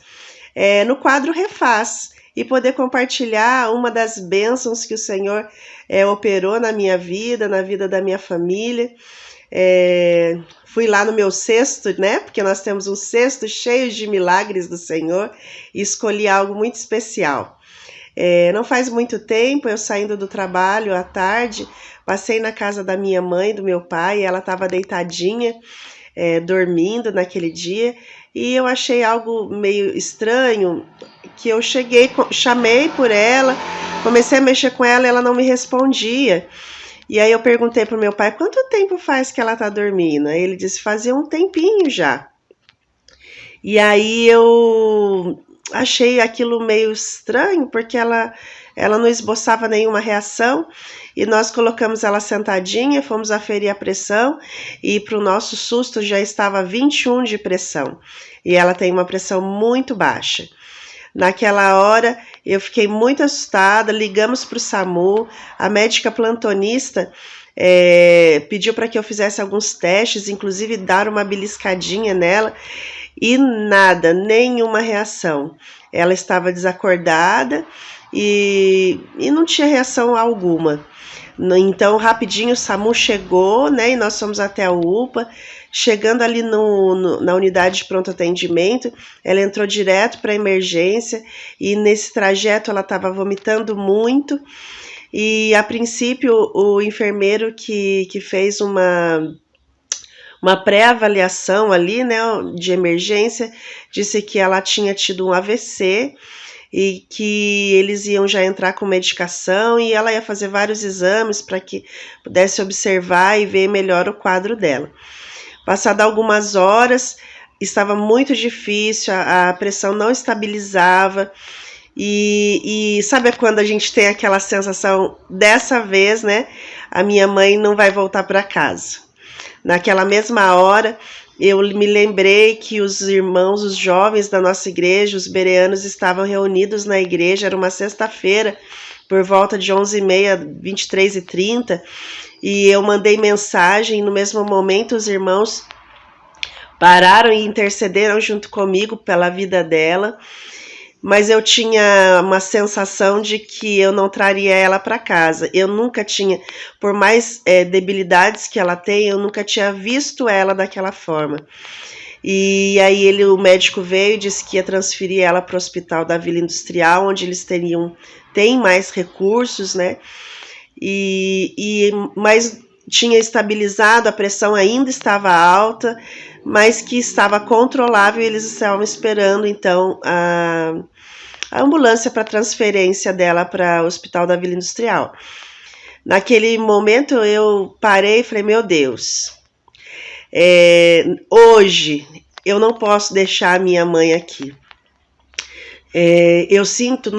no quadro Refaz e poder compartilhar uma das bênçãos que o Senhor operou na minha vida, na vida da minha família. Fui lá no meu cesto, né? Porque nós temos um cesto cheio de milagres do Senhor, e escolhi algo muito especial. Não faz muito tempo, eu saindo do trabalho à tarde, passei na casa da minha mãe, do meu pai, e ela estava deitadinha, dormindo naquele dia, e eu achei algo meio estranho, que eu chamei por ela, comecei a mexer com ela e ela não me respondia. E aí eu perguntei pro meu pai, quanto tempo faz que ela tá dormindo? Aí ele disse, fazia um tempinho já. E aí eu achei aquilo meio estranho, porque ela não esboçava nenhuma reação, e nós colocamos ela sentadinha, fomos aferir a pressão, e para o nosso susto já estava 21 de pressão, e ela tem uma pressão muito baixa. Naquela hora eu fiquei muito assustada, ligamos para o SAMU, a médica plantonista pediu para que eu fizesse alguns testes, inclusive dar uma beliscadinha nela, e nada, nenhuma reação. Ela estava desacordada e não tinha reação alguma. Então, rapidinho o SAMU chegou, né, e nós fomos até a UPA. Chegando ali na unidade de pronto atendimento, ela entrou direto para a emergência, e nesse trajeto ela estava vomitando muito, e a princípio o enfermeiro que fez uma pré-avaliação ali, né, de emergência, disse que ela tinha tido um AVC, e que eles iam já entrar com medicação, e ela ia fazer vários exames para que pudesse observar e ver melhor o quadro dela. Passado algumas horas, estava muito difícil, a pressão não estabilizava, e sabe quando a gente tem aquela sensação, dessa vez, né, a minha mãe não vai voltar para casa. Naquela mesma hora, eu me lembrei que os irmãos, os jovens da nossa igreja, os bereanos, estavam reunidos na igreja, era uma sexta-feira, por volta de 11h30, 23h30, e eu mandei mensagem, no mesmo momento os irmãos pararam e intercederam junto comigo pela vida dela, mas eu tinha uma sensação de que eu não traria ela para casa. Eu nunca tinha, por mais debilidades que ela tem, eu nunca tinha visto ela daquela forma. E aí o médico veio e disse que ia transferir ela para o hospital da Vila Industrial, onde eles têm mais recursos, né? Mas tinha estabilizado, a pressão ainda estava alta, mas que estava controlável, e eles estavam esperando então a ambulância para transferência dela para o Hospital da Vila Industrial. Naquele momento eu parei e falei, meu Deus, hoje eu não posso deixar a minha mãe aqui. Eu sinto,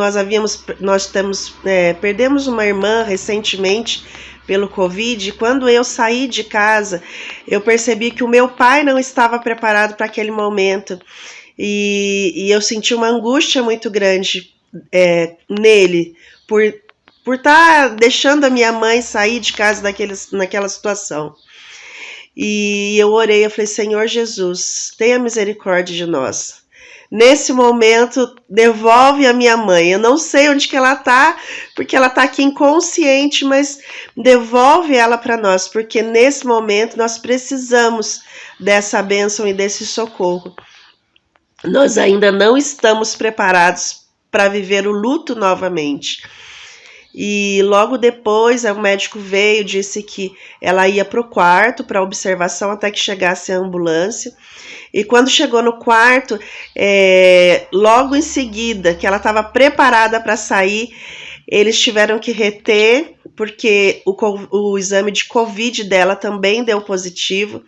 perdemos uma irmã recentemente pelo Covid, e quando eu saí de casa, eu percebi que o meu pai não estava preparado para aquele momento, e eu senti uma angústia muito grande nele, por estar deixando a minha mãe sair de casa naquela situação. E eu orei, eu falei, Senhor Jesus, tenha misericórdia de nós. nesse momento, devolve a minha mãe. Eu não sei onde que ela está, porque ela está aqui inconsciente, mas devolve ela para nós, porque nesse momento nós precisamos dessa bênção e desse socorro. Nós ainda não estamos preparados para viver o luto novamente. E logo depois o médico veio, disse que ela ia para o quarto para observação até que chegasse a ambulância. E quando chegou no quarto, logo em seguida, que ela estava preparada para sair, eles tiveram que reter, porque o exame de Covid dela também deu positivo.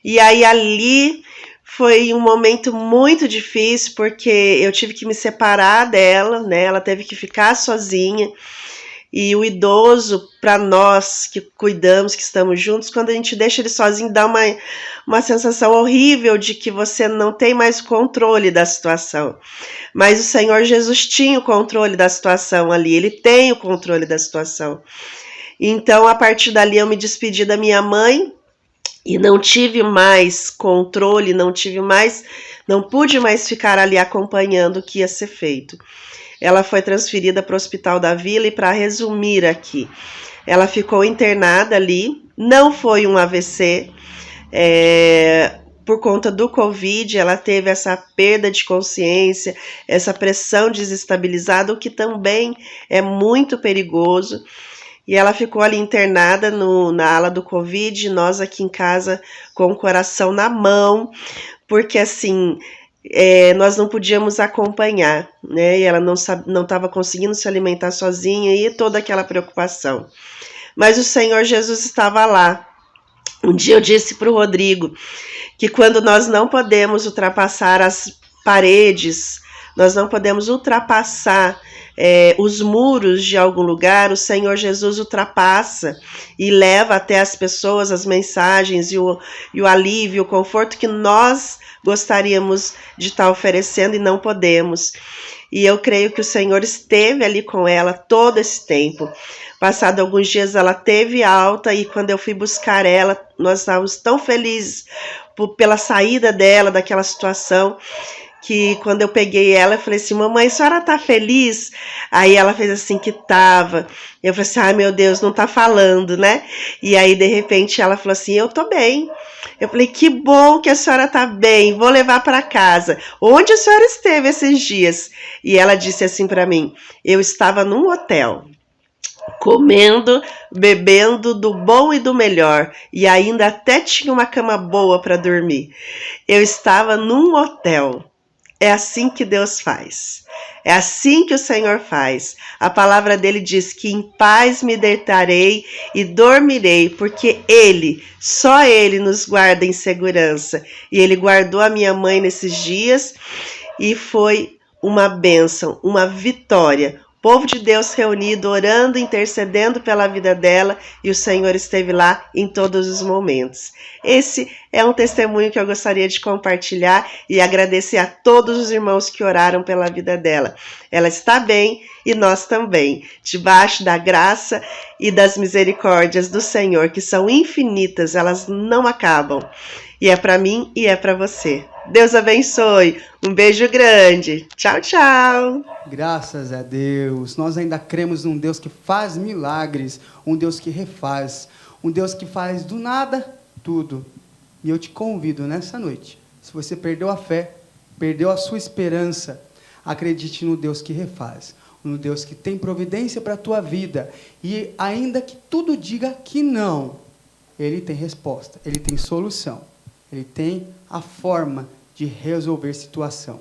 E aí ali foi um momento muito difícil, porque eu tive que me separar dela, né? Ela teve que ficar sozinha. E o idoso, para nós que cuidamos, que estamos juntos, quando a gente deixa ele sozinho, dá uma sensação horrível de que você não tem mais controle da situação. Mas o Senhor Jesus tinha o controle da situação ali, Ele tem o controle da situação. Então, a partir dali, eu me despedi da minha mãe e não tive mais controle, não pude mais ficar ali acompanhando o que ia ser feito. Ela foi transferida para o Hospital da Vila e, para resumir aqui, ela ficou internada ali, não foi um AVC, por conta do Covid, ela teve essa perda de consciência, essa pressão desestabilizada, o que também é muito perigoso. E ela ficou ali internada na ala do Covid, nós aqui em casa com o coração na mão, porque assim... nós não podíamos acompanhar, né? E ela não estava conseguindo se alimentar sozinha e toda aquela preocupação. Mas o Senhor Jesus estava lá. Um dia eu disse para o Rodrigo que quando nós não podemos ultrapassar as paredes, nós não podemos ultrapassar os muros de algum lugar, o Senhor Jesus ultrapassa e leva até as pessoas as mensagens e o alívio, o conforto que nós gostaríamos de estar oferecendo e não podemos. E eu creio que o Senhor esteve ali com ela todo esse tempo. Passado alguns dias ela teve alta e quando eu fui buscar ela, nós estávamos tão felizes pela saída dela daquela situação, que quando eu peguei ela, eu falei assim, mamãe, a senhora tá feliz? Aí ela fez assim que tava. Eu falei assim, ai meu Deus, não tá falando, né? E aí de repente ela falou assim, eu tô bem. Eu falei, que bom que a senhora tá bem, vou levar para casa. Onde a senhora esteve esses dias? E ela disse assim para mim, eu estava num hotel, comendo, bebendo do bom e do melhor, e ainda até tinha uma cama boa para dormir. Eu estava num hotel. É assim que Deus faz. É assim que o Senhor faz. A palavra dele diz que em paz me deitarei e dormirei, porque Ele, só Ele nos guarda em segurança. E Ele guardou a minha mãe nesses dias e foi uma bênção, uma vitória. O povo de Deus reunido, orando, intercedendo pela vida dela, e o Senhor esteve lá em todos os momentos. Esse é um testemunho que eu gostaria de compartilhar e agradecer a todos os irmãos que oraram pela vida dela. Ela está bem e nós também, debaixo da graça e das misericórdias do Senhor, que são infinitas, elas não acabam. E é para mim e é para você. Deus abençoe. Um beijo grande. Tchau, tchau. Graças a Deus. Nós ainda cremos num Deus que faz milagres, um Deus que refaz, um Deus que faz do nada tudo. E eu te convido nessa noite, se você perdeu a fé, perdeu a sua esperança, acredite no Deus que refaz, no Deus que tem providência para a tua vida. E ainda que tudo diga que não, Ele tem resposta, Ele tem solução, Ele tem a forma de resolver situação.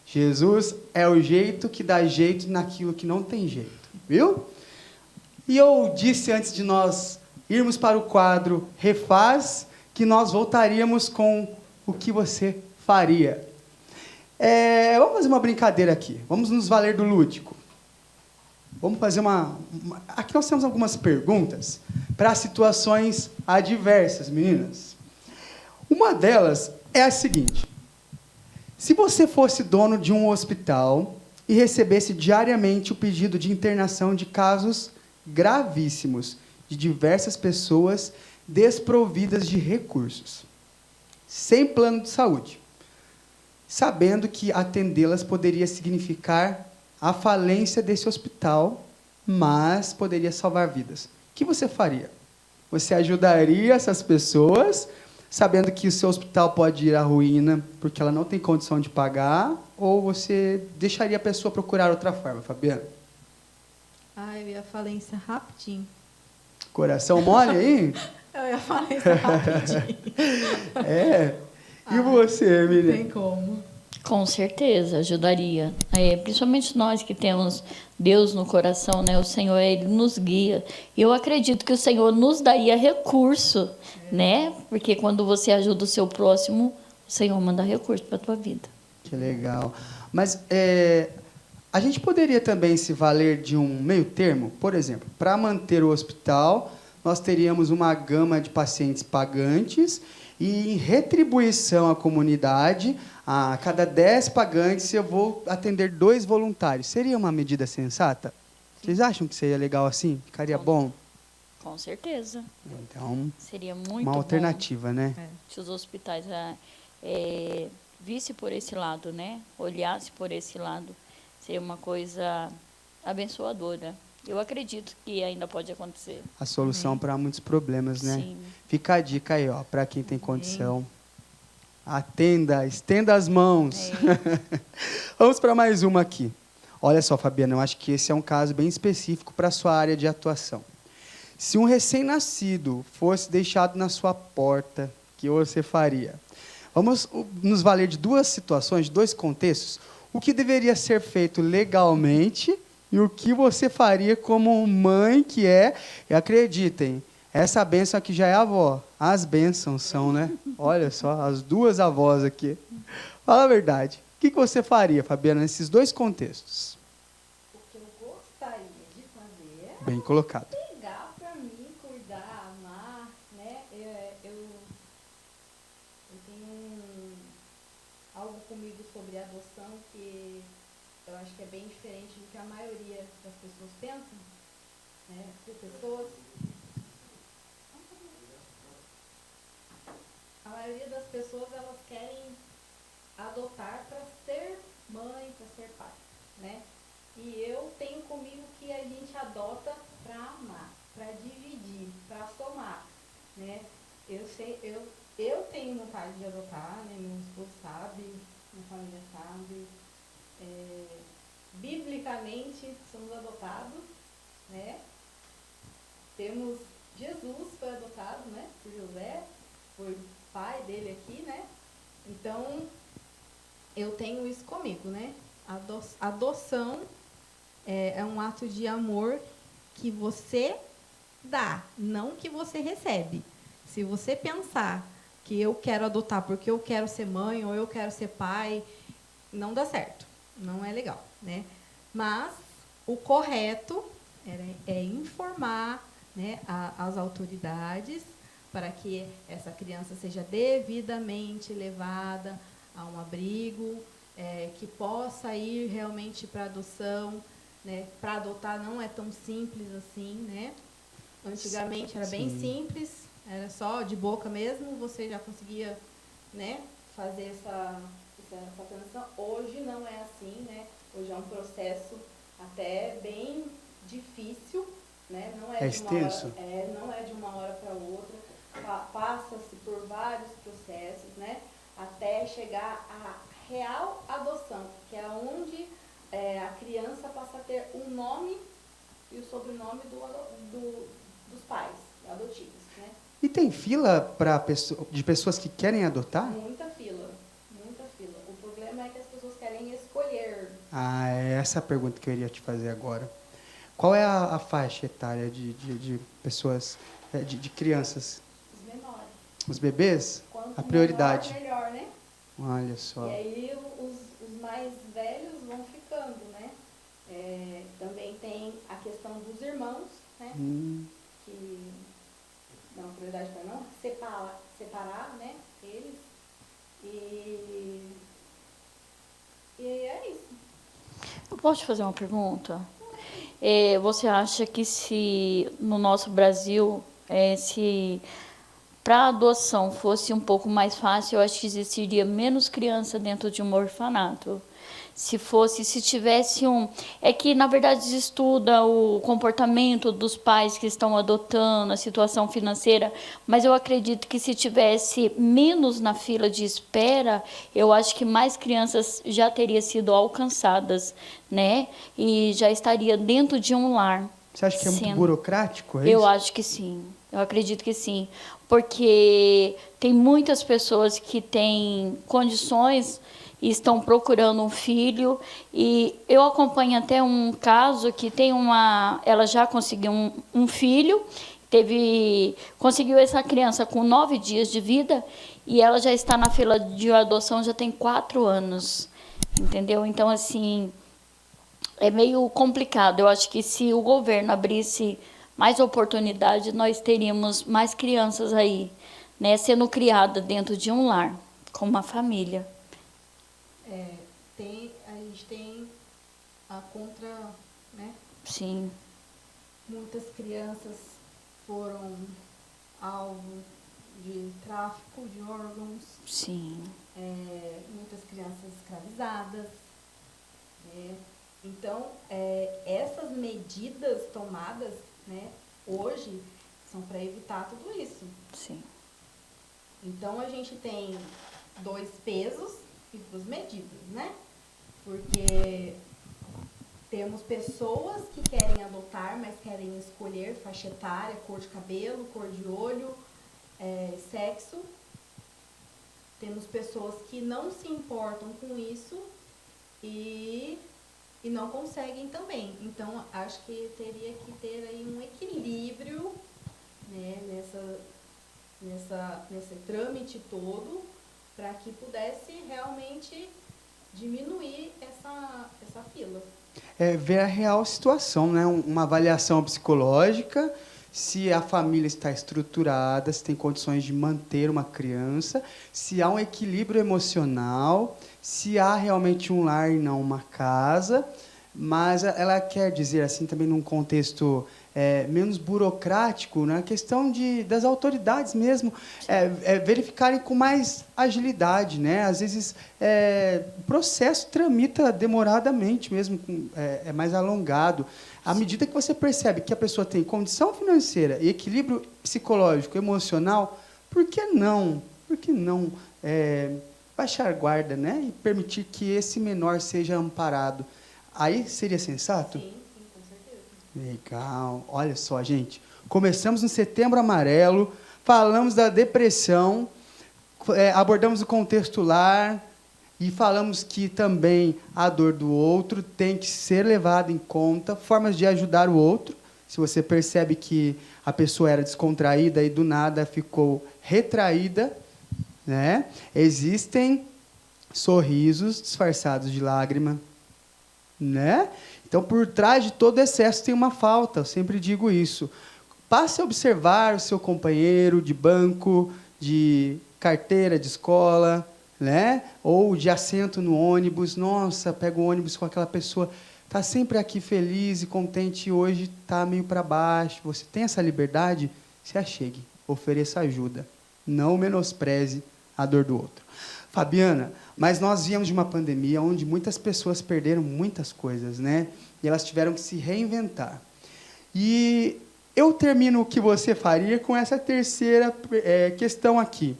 Jesus é o jeito que dá jeito naquilo que não tem jeito, viu? E eu disse antes de nós irmos para o quadro Refaz, que nós voltaríamos com o que você faria. Vamos fazer uma brincadeira aqui, vamos nos valer do lúdico. Vamos fazer aqui nós temos algumas perguntas para situações adversas, meninas. Uma delas é a seguinte: se você fosse dono de um hospital e recebesse diariamente o pedido de internação de casos gravíssimos de diversas pessoas desprovidas de recursos, sem plano de saúde, sabendo que atendê-las poderia significar a falência desse hospital, mas poderia salvar vidas. O que você faria? Você ajudaria essas pessoas, sabendo que o seu hospital pode ir à ruína porque ela não tem condição de pagar, ou você deixaria a pessoa procurar outra forma, Fabiana? Eu ia falência rapidinho. Coração mole aí? Eu ia falência rapidinho. É. E você, Não Miriam? tem como. Com certeza, ajudaria. Principalmente nós que temos Deus no coração, né? O Senhor, Ele nos guia. Eu acredito que o Senhor nos daria recurso, né? Porque quando você ajuda o seu próximo, o Senhor manda recurso para a tua vida. Que legal. Mas a gente poderia também se valer de um meio termo? Por exemplo, para manter o hospital, nós teríamos uma gama de pacientes pagantes e, em retribuição à comunidade, a cada 10 pagantes eu vou atender 2 voluntários. Seria uma medida sensata? Vocês acham que seria legal assim? Ficaria bom? Com certeza. Então, Seria muito uma bom alternativa, né? se os hospitais visse por esse lado, né? Olhasse por esse lado. Seria uma coisa abençoadora. Eu acredito que ainda pode acontecer. A solução para muitos problemas, né? Sim. Fica a dica aí, ó, para quem tem condição. Atenda, estenda as mãos. Vamos para mais uma aqui. Olha só, Fabiana, eu acho que esse é um caso bem específico para a sua área de atuação. Se um recém-nascido fosse deixado na sua porta, o que você faria? Vamos nos valer de 2 situações, de 2 contextos. O que deveria ser feito legalmente e o que você faria como mãe que é. E acreditem, essa bênção aqui já é a avó. As bênçãos são, né? Olha só, as 2 avós aqui. Fala a verdade. O que você faria, Fabiana, nesses 2 contextos? O que eu gostaria de fazer é Bem colocado. pegar para mim, cuidar, amar, né? Eu tenho algo comigo sobre adoção que eu acho que é bem diferente do que a maioria das pessoas pensam, né? A maioria das pessoas, elas querem adotar para ser mãe, para ser pai, né? E eu tenho comigo que a gente adota para amar, para dividir, para somar, né? Eu tenho vontade de adotar, né? Meu esposo sabe, minha família sabe. Biblicamente somos adotados, né? Temos Jesus foi adotado, né? Por José, foi pai dele aqui, né? Então eu tenho isso comigo, né? Adoção é um ato de amor que você dá, não que você recebe. Se você pensar que eu quero adotar porque eu quero ser mãe ou eu quero ser pai, não dá certo, não é legal, né? Mas o correto é informar, né, as autoridades para que essa criança seja devidamente levada a um abrigo, que possa ir realmente para adoção, né? Para adotar não é tão simples assim, né? Antigamente era bem simples, era só de boca mesmo, você já conseguia, né, fazer essa transição. Hoje não é assim, né? Hoje é um processo até bem difícil, né? Não é extenso. não é de uma hora para outra, passa-se por vários processos, né? Até chegar à real adoção, que é onde a criança passa a ter um nome e o sobrenome dos pais adotivos, né? E tem fila de pessoas que querem adotar? Muita fila, muita fila. O problema é que as pessoas querem escolher. É essa a pergunta que eu iria te fazer agora. Qual é a faixa etária de pessoas, de crianças? Os menores. Os bebês? Quanto A prioridade. melhor, né? Olha só. E aí os mais velhos vão ficando, né? Também tem a questão dos irmãos, né? Que dão prioridade para não separar, né? Eles. E é isso. Eu posso te fazer uma pergunta? Você acha que se no nosso Brasil, se para a adoção fosse um pouco mais fácil, eu acho que existiria menos criança dentro de um orfanato. Se tivesse um... É que, na verdade, se estuda o comportamento dos pais que estão adotando, a situação financeira, mas eu acredito que se tivesse menos na fila de espera, eu acho que mais crianças já teriam sido alcançadas, né? E já estaria dentro de um lar. Você acha que é muito burocrático? É Eu isso? acho que sim. Eu acredito que sim. Porque tem muitas pessoas que têm condições e estão procurando um filho. E eu acompanho até um caso que tem ela já conseguiu um filho, conseguiu essa criança com 9 dias de vida e ela já está na fila de adoção, já tem 4 anos. Entendeu? Então, assim, é meio complicado. Eu acho que se o governo abrisse mais oportunidade, nós teríamos mais crianças aí, né, sendo criadas dentro de um lar, com uma família. A gente tem a contra, né? Sim, Muitas crianças foram alvo de tráfico de órgãos, sim, muitas crianças escravizadas, né? Então, essas medidas tomadas, né, hoje são para evitar tudo isso. sim. Então, a gente tem 2 pesos e 2 medidas, né? Porque temos pessoas que querem adotar, mas querem escolher faixa etária, cor de cabelo, cor de olho, sexo. Temos pessoas que não se importam com isso e não conseguem também. Então, acho que teria que ter aí um equilíbrio, né, nesse trâmite todo, para que pudesse realmente diminuir essa fila. Ver a real situação, né? Uma avaliação psicológica, se a família está estruturada, se tem condições de manter uma criança, se há um equilíbrio emocional, se há realmente um lar e não uma casa. Mas ela quer dizer, assim, também num contexto menos burocrático, na questão das autoridades mesmo, verificarem com mais agilidade, né? Às vezes o processo tramita demoradamente mesmo, é mais alongado. À medida que você percebe que a pessoa tem condição financeira e equilíbrio psicológico, emocional, por que não? Por que não baixar guarda, né? E permitir que esse menor seja amparado? Aí seria sensato? Sim, com certeza. Legal. Olha só, gente. Começamos no Setembro Amarelo, falamos da depressão, abordamos o contexto lar e falamos que também a dor do outro tem que ser levada em conta, formas de ajudar o outro. Se você percebe que a pessoa era descontraída e do nada ficou retraída, né? Existem sorrisos disfarçados de lágrima, né? Então, por trás de todo excesso tem uma falta, eu sempre digo isso. Passe a observar o seu companheiro de banco, de carteira de escola, né? Ou de assento no ônibus. Nossa, pega o ônibus com aquela pessoa, está sempre aqui feliz e contente, e hoje está meio para baixo. Você tem essa liberdade? Se achegue, ofereça ajuda. Não menospreze a dor do outro. Fabiana, mas nós viemos de uma pandemia onde muitas pessoas perderam muitas coisas, né? E elas tiveram que se reinventar. E eu termino o que você faria com essa terceira questão aqui,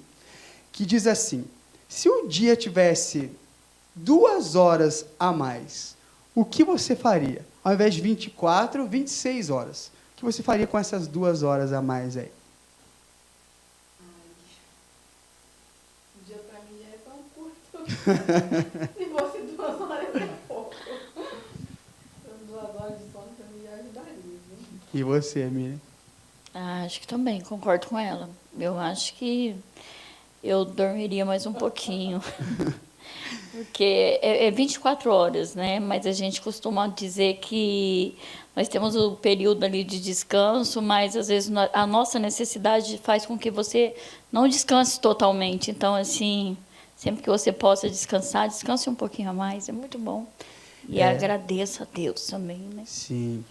que diz assim: se o dia tivesse 2 horas a mais, o que você faria? Ao invés de 24, 26 horas. O que você faria com essas 2 horas a mais aí? O dia para mim já é tão curto. Se fosse 2 horas é pouco. 2 horas de sono para mim já ajudaria. Viu? E você, Miriam? Acho que também, concordo com ela. Eu acho que eu dormiria mais um pouquinho. Porque é 24 horas, né? Mas a gente costuma dizer que nós temos o período ali de descanso, mas às vezes a nossa necessidade faz com que você não descanse totalmente. Então, assim, sempre que você possa descansar, descanse um pouquinho a mais, é muito bom. E agradeça a Deus também, né? Sim.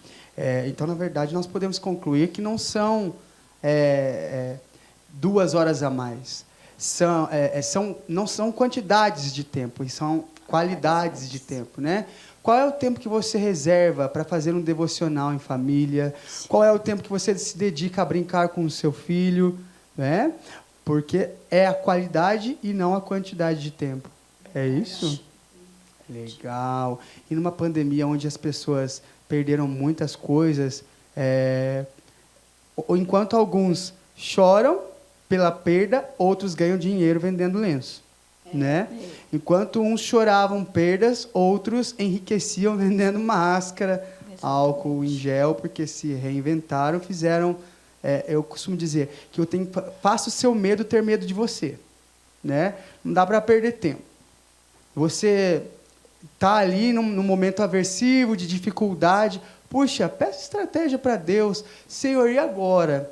Então, na verdade, nós podemos concluir que não são 2 horas a mais. Não são quantidades de tempo, são qualidades de tempo, né? Qual é o tempo que você reserva para fazer um devocional em família? Qual é o tempo que você se dedica a brincar com o seu filho, né? Porque é a qualidade e não a quantidade de tempo. É isso? Legal. E numa pandemia onde as pessoas perderam muitas coisas, enquanto alguns choram pela perda, outros ganham dinheiro vendendo lenço, né? Enquanto uns choravam perdas, outros enriqueciam vendendo máscara, álcool em gel, porque se reinventaram, fizeram... eu costumo dizer que faça o seu medo ter medo de você, né? Não dá para perder tempo. Você está ali num momento aversivo, de dificuldade. Puxa, peça estratégia para Deus. Senhor, e agora?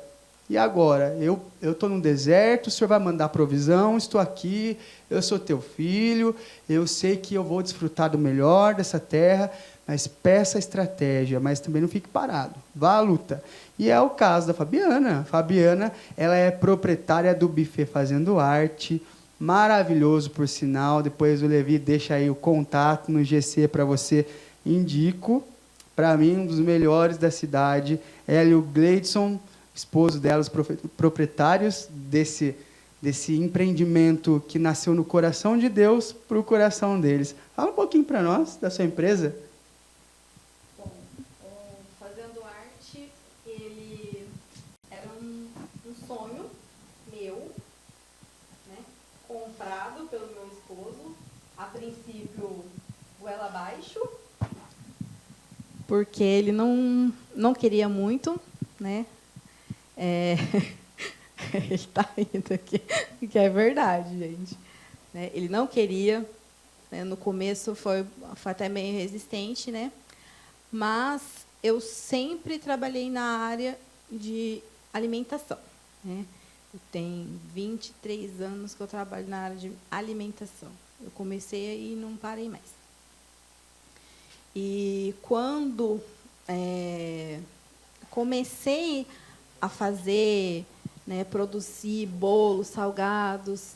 E agora? Eu estou num deserto, o Senhor vai mandar provisão, estou aqui, eu sou teu filho, eu sei que eu vou desfrutar do melhor dessa terra, mas peça estratégia, mas também não fique parado. Vá à luta. E é o caso da Fabiana. Fabiana, ela é proprietária do Buffet Fazendo Arte, maravilhoso, por sinal. Depois o Levi deixa aí o contato no GC para você. Indico, para mim, um dos melhores da cidade. Ela e o Gleidson, esposo dela, os proprietários desse empreendimento que nasceu no coração de Deus para o coração deles. Fala um pouquinho para nós da sua empresa. Bom, o Fazendo Arte, ele era um sonho meu, né, comprado pelo meu esposo, a princípio goela abaixo, porque ele não queria muito, né? Ele está rindo aqui, que é verdade, gente. Né? Ele não queria, né? No começo foi até meio resistente, né? Mas eu sempre trabalhei na área de alimentação, né? Tem 23 anos que eu trabalho na área de alimentação. Eu comecei e não parei mais. E quando comecei a fazer, né, produzir bolos, salgados,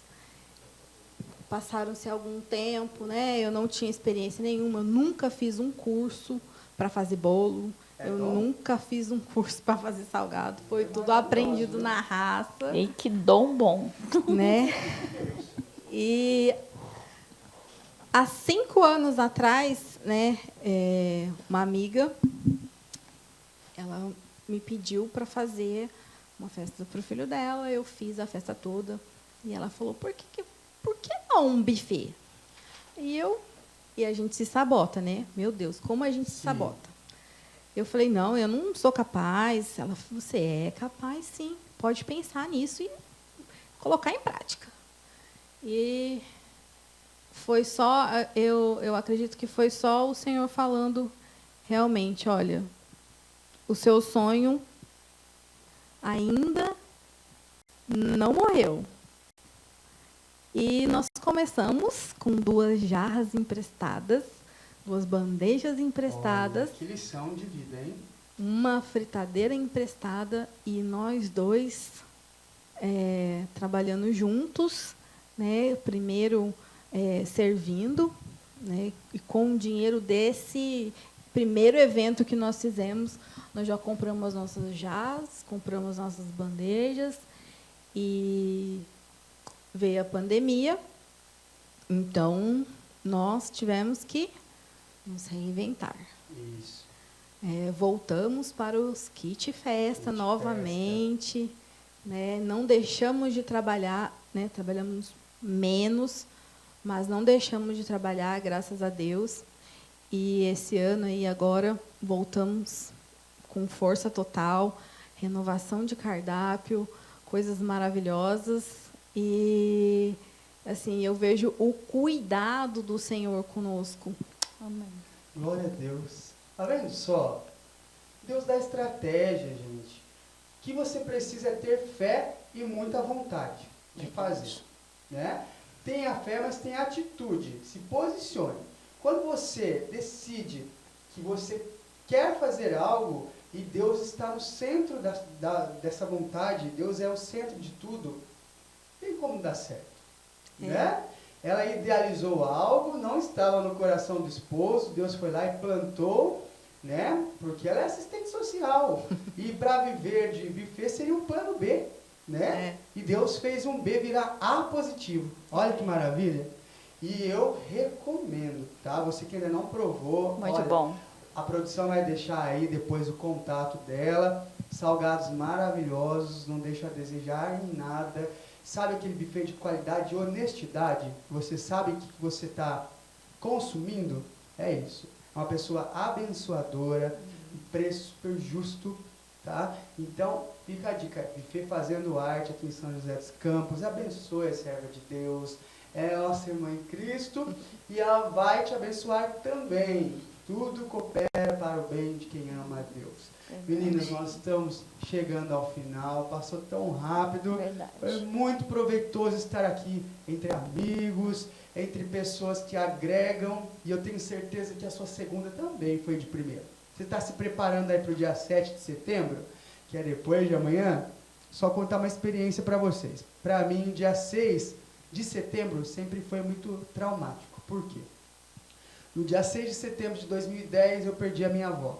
passaram-se algum tempo, né? Eu não tinha experiência nenhuma, nunca fiz um curso para fazer bolo. Nunca fiz um curso para fazer salgado. Foi tudo aprendido na raça. E que dom bom. Né? E há 5 anos atrás, né, uma amiga, ela me pediu para fazer uma festa para o filho dela. Eu fiz a festa toda. E ela falou, por que não um buffet? E a gente se sabota, né? Meu Deus, como a gente se sabota. Eu falei, não, eu não sou capaz. Ela falou, você é capaz, sim. Pode pensar nisso e colocar em prática. E foi só, eu acredito que foi só o Senhor falando, realmente, olha, o seu sonho ainda não morreu. E nós começamos com 2 jarras emprestadas, 2 bandejas emprestadas. Olha, que lição de vida, hein? Uma fritadeira emprestada e nós 2 trabalhando juntos, né? Primeiro servindo, né? E com o dinheiro desse primeiro evento que nós fizemos, nós já compramos as nossas jarras, compramos nossas bandejas e veio a pandemia. Então, nós tivemos que nos reinventar. Isso. Voltamos para os kit festa novamente, né? Não deixamos de trabalhar, né? Trabalhamos menos, mas não deixamos de trabalhar, graças a Deus. E esse ano aí agora voltamos com força total, renovação de cardápio, coisas maravilhosas. E assim, eu vejo o cuidado do Senhor conosco. Amém. Glória a Deus. Tá vendo só? Deus dá estratégia, gente. O que você precisa é ter fé e muita vontade de fazer, né? Tenha fé, mas tenha atitude. Se posicione. Quando você decide que você quer fazer algo, e Deus está no centro dessa vontade, Deus é o centro de tudo, tem como dar certo, né? Ela idealizou algo, não estava no coração do esposo, Deus foi lá e plantou, né? Porque ela é assistente social, e para viver de buffet seria um plano B, né? E Deus fez um B virar A positivo, olha que maravilha. E eu recomendo, tá? Você que ainda não provou, Muito olha, bom. a produção vai deixar aí depois o contato dela. Salgados maravilhosos, não deixa a desejar em nada. Sabe aquele buffet de qualidade e honestidade? Você sabe o que você está consumindo? É isso. É uma pessoa abençoadora, um preço super justo, tá? Então, fica a dica. Buffet Fazendo Arte aqui em São José dos Campos. Abençoe a serva de Deus. É a nossa irmã em Cristo e ela vai te abençoar também. Tudo coopera para o bem de quem ama a Deus. Meninas, nós estamos chegando ao final, passou tão rápido. Verdade. Foi muito proveitoso estar aqui entre amigos, entre pessoas que agregam, e eu tenho certeza que a sua segunda também foi de primeira. Você está se preparando aí para o dia 7 de setembro, que é depois de amanhã? Só contar uma experiência para vocês. Para mim, dia 6 de setembro sempre foi muito traumático. Por quê? No dia 6 de setembro de 2010, eu perdi a minha avó.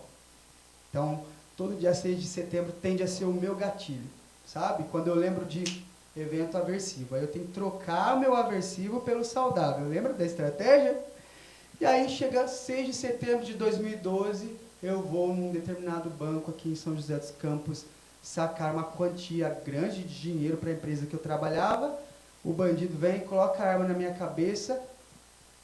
Então, todo dia 6 de setembro tende a ser o meu gatilho, sabe? Quando eu lembro de evento aversivo. Aí eu tenho que trocar o meu aversivo pelo saudável. Lembra da estratégia? E aí, chega 6 de setembro de 2012, eu vou num determinado banco aqui em São José dos Campos sacar uma quantia grande de dinheiro para a empresa que eu trabalhava. O bandido vem, coloca a arma na minha cabeça,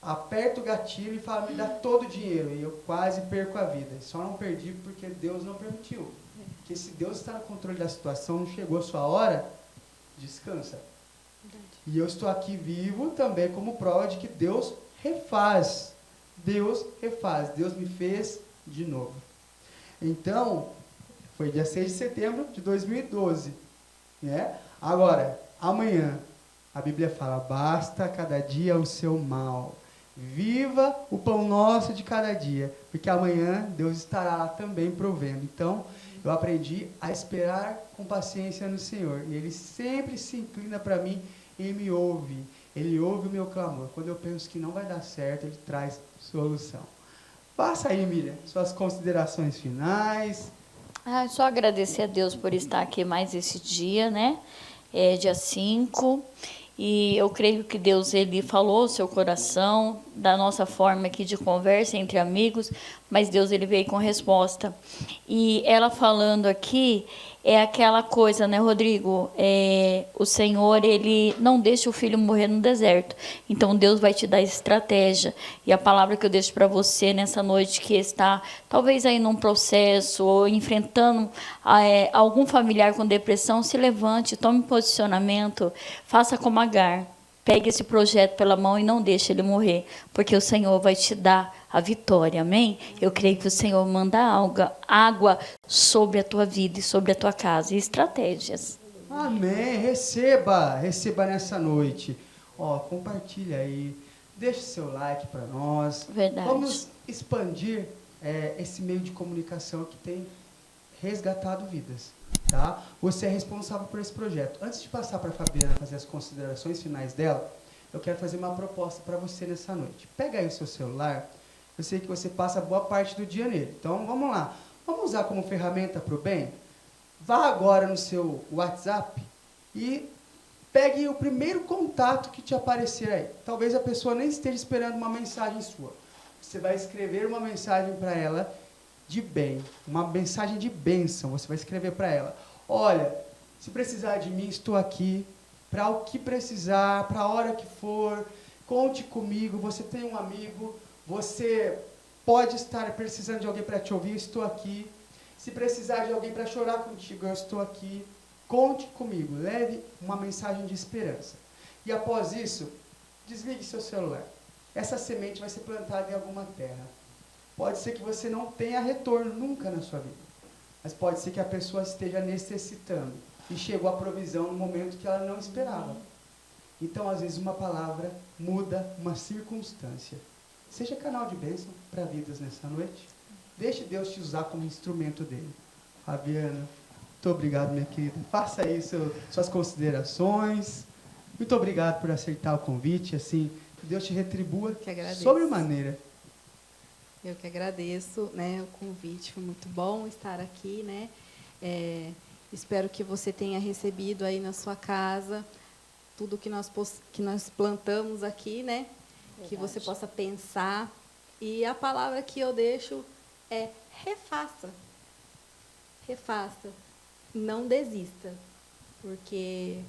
aperta o gatilho e fala, me dá todo o dinheiro. E eu quase perco a vida. Só não perdi porque Deus não permitiu. Porque se Deus está no controle da situação, não chegou a sua hora, descansa. E eu estou aqui vivo também como prova de que Deus refaz. Deus refaz. Deus me fez de novo. Então, foi dia 6 de setembro de 2012. Né? Agora, amanhã, a Bíblia fala, basta cada dia o seu mal. Viva o pão nosso de cada dia, porque amanhã Deus estará lá também provendo. Então, eu aprendi a esperar com paciência no Senhor. E Ele sempre se inclina para mim e me ouve. Ele ouve o meu clamor. Quando eu penso que não vai dar certo, Ele traz solução. Passa aí, Miriam, suas considerações finais. Só agradecer a Deus por estar aqui mais esse dia, né? Dia 5. E eu creio que Deus, Ele falou ao seu coração, da nossa forma aqui de conversa entre amigos, mas Deus, Ele veio com resposta. E ela falando aqui, é aquela coisa, né, Rodrigo? O Senhor, Ele não deixa o filho morrer no deserto. Então, Deus vai te dar estratégia. E a palavra que eu deixo para você nessa noite, que está talvez aí num processo, ou enfrentando algum familiar com depressão, se levante, tome posicionamento, faça como Agar. Pegue esse projeto pela mão e não deixe ele morrer, porque o Senhor vai te dar a vitória, amém? Eu creio que o Senhor manda água sobre a tua vida e sobre a tua casa, e estratégias. Amém, receba nessa noite. Compartilha aí, deixa o seu like para nós. Verdade. Vamos expandir esse meio de comunicação que tem resgatado vidas. Tá? Você é responsável por esse projeto. Antes de passar para a Fabiana fazer as considerações finais dela, eu quero fazer uma proposta para você nessa noite. Pega aí o seu celular, eu sei que você passa boa parte do dia nele. Então, vamos lá. Vamos usar como ferramenta para o bem? Vá agora no seu WhatsApp e pegue o primeiro contato que te aparecer aí. Talvez a pessoa nem esteja esperando uma mensagem sua. Você vai escrever uma mensagem para ela de bem, uma mensagem de bênção. Você vai escrever para ela, olha, se precisar de mim, estou aqui, para o que precisar, para a hora que for, conte comigo, você tem um amigo, você pode estar precisando de alguém para te ouvir, estou aqui, se precisar de alguém para chorar contigo, eu estou aqui, conte comigo, leve uma mensagem de esperança. E após isso, desligue seu celular. Essa semente vai ser plantada em alguma terra. Pode ser que você não tenha retorno nunca na sua vida, mas pode ser que a pessoa esteja necessitando e chegou a provisão no momento que ela não esperava. Então, às vezes, uma palavra muda uma circunstância. Seja canal de bênção para vidas nessa noite. Deixe Deus te usar como instrumento dele. Fabiana, muito obrigado, minha querida. Faça aí suas considerações. Muito obrigado por aceitar o convite. Assim, que Deus te retribua Que agradeço. sobremaneira. Eu que agradeço, né, o convite, foi muito bom estar aqui, né? Espero que você tenha recebido aí na sua casa tudo que nós plantamos aqui, né? Que você possa pensar. E a palavra que eu deixo é refaça. Refaça. Não desista, porque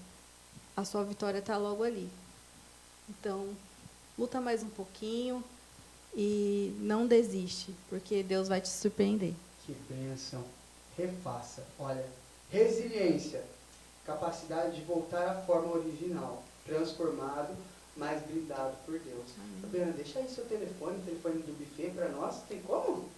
a sua vitória está logo ali. Então, luta mais um pouquinho e não desiste, porque Deus vai te surpreender. Que bênção. Refaça. Olha, resiliência. Capacidade de voltar à forma original. Transformado, mas blindado por Deus. Fabiana, deixa aí seu telefone, o telefone do buffet para nós. Tem como?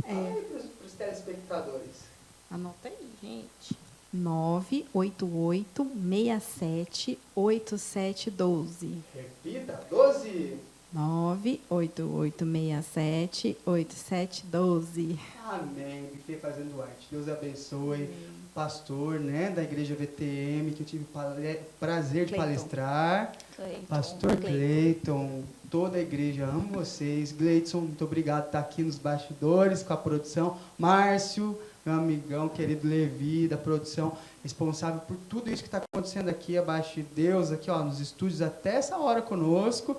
Fala aí para os telespectadores. Anota aí, gente. 988678712. Repita, 12. 988678712. Amém. Buffet Fazendo Arte. Deus abençoe. Pastor, né, da Igreja VTM, que eu tive prazer de Cleiton. palestrar. Cleiton. Pastor Cleiton, toda a igreja, amo vocês. Gleidson, muito obrigado por estar aqui nos bastidores com a produção. Márcio, meu amigão, querido Levi, da produção, responsável por tudo isso que está acontecendo aqui abaixo de Deus, aqui ó, nos estúdios até essa hora conosco.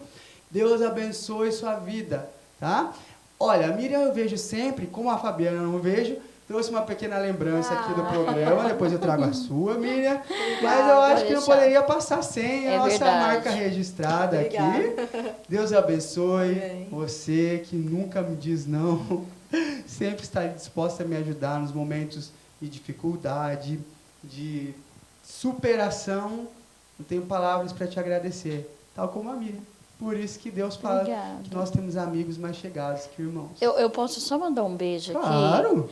Deus abençoe sua vida, tá? Olha, a Miriam eu vejo sempre, como a Fabiana eu não vejo, trouxe uma pequena lembrança aqui do programa, depois eu trago a sua, Miriam. Mas eu acho que não poderia passar sem a nossa marca registrada aqui. Deus abençoe você que nunca me diz não, sempre está disposta a me ajudar nos momentos de dificuldade, de superação. Eu tenho palavras para te agradecer, tal como a Miriam. Por isso que Deus fala que nós temos amigos mais chegados que irmãos. Eu posso só mandar um beijo aqui? Claro!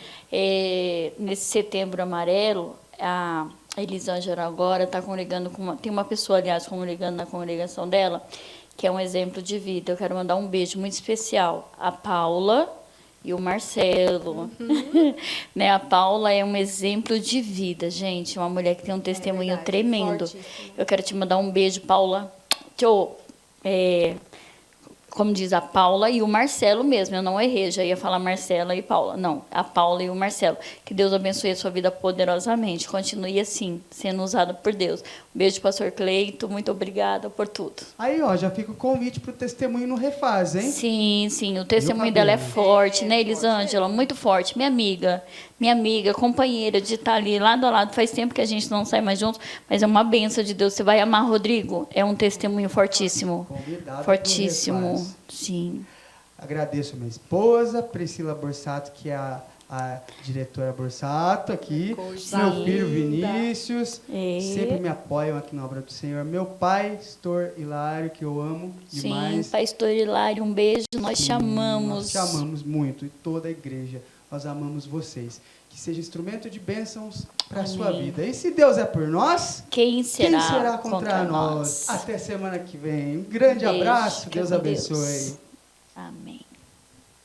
Nesse Setembro Amarelo, a Elisângela agora está congregando com tem uma pessoa, aliás, congregando na congregação dela, que é um exemplo de vida. Eu quero mandar um beijo muito especial. A Paula e o Marcelo. Né? A Paula é um exemplo de vida, gente. Uma mulher que tem um testemunho tremendo. Eu quero te mandar um beijo, Paula. Como diz a Paula e o Marcelo mesmo, eu não errei, já ia falar Marcela e Paula. Não, a Paula e o Marcelo. Que Deus abençoe a sua vida poderosamente. Continue assim, sendo usado por Deus. Um beijo, pastor Cleito. Muito obrigada por tudo. Aí, ó, já fica o convite para o testemunho no Refaz, hein? Sim, o testemunho dela é forte, né, Elisângela? Muito forte. Minha amiga, companheira de estar ali lado a lado. Faz tempo que a gente não sai mais juntos, mas é uma bênção de Deus. Você vai amar, Rodrigo? É um testemunho fortíssimo. Convidado Fortíssimo, pro Refaz. sim. Agradeço a minha esposa, Priscila Borsato, que é a diretora Borsato aqui. Meu filho Vinícius, sempre me apoiam aqui na obra do Senhor. Meu pai, pastor Hilário, que eu amo demais. Sim, pastor Hilário, um beijo. Nós te amamos. Nós te amamos muito, e toda a igreja. Nós amamos vocês. Que seja instrumento de bênçãos para a sua vida. E se Deus é por nós, quem será contra nós? Até semana que vem. Um grande abraço. Deus abençoe. Amém.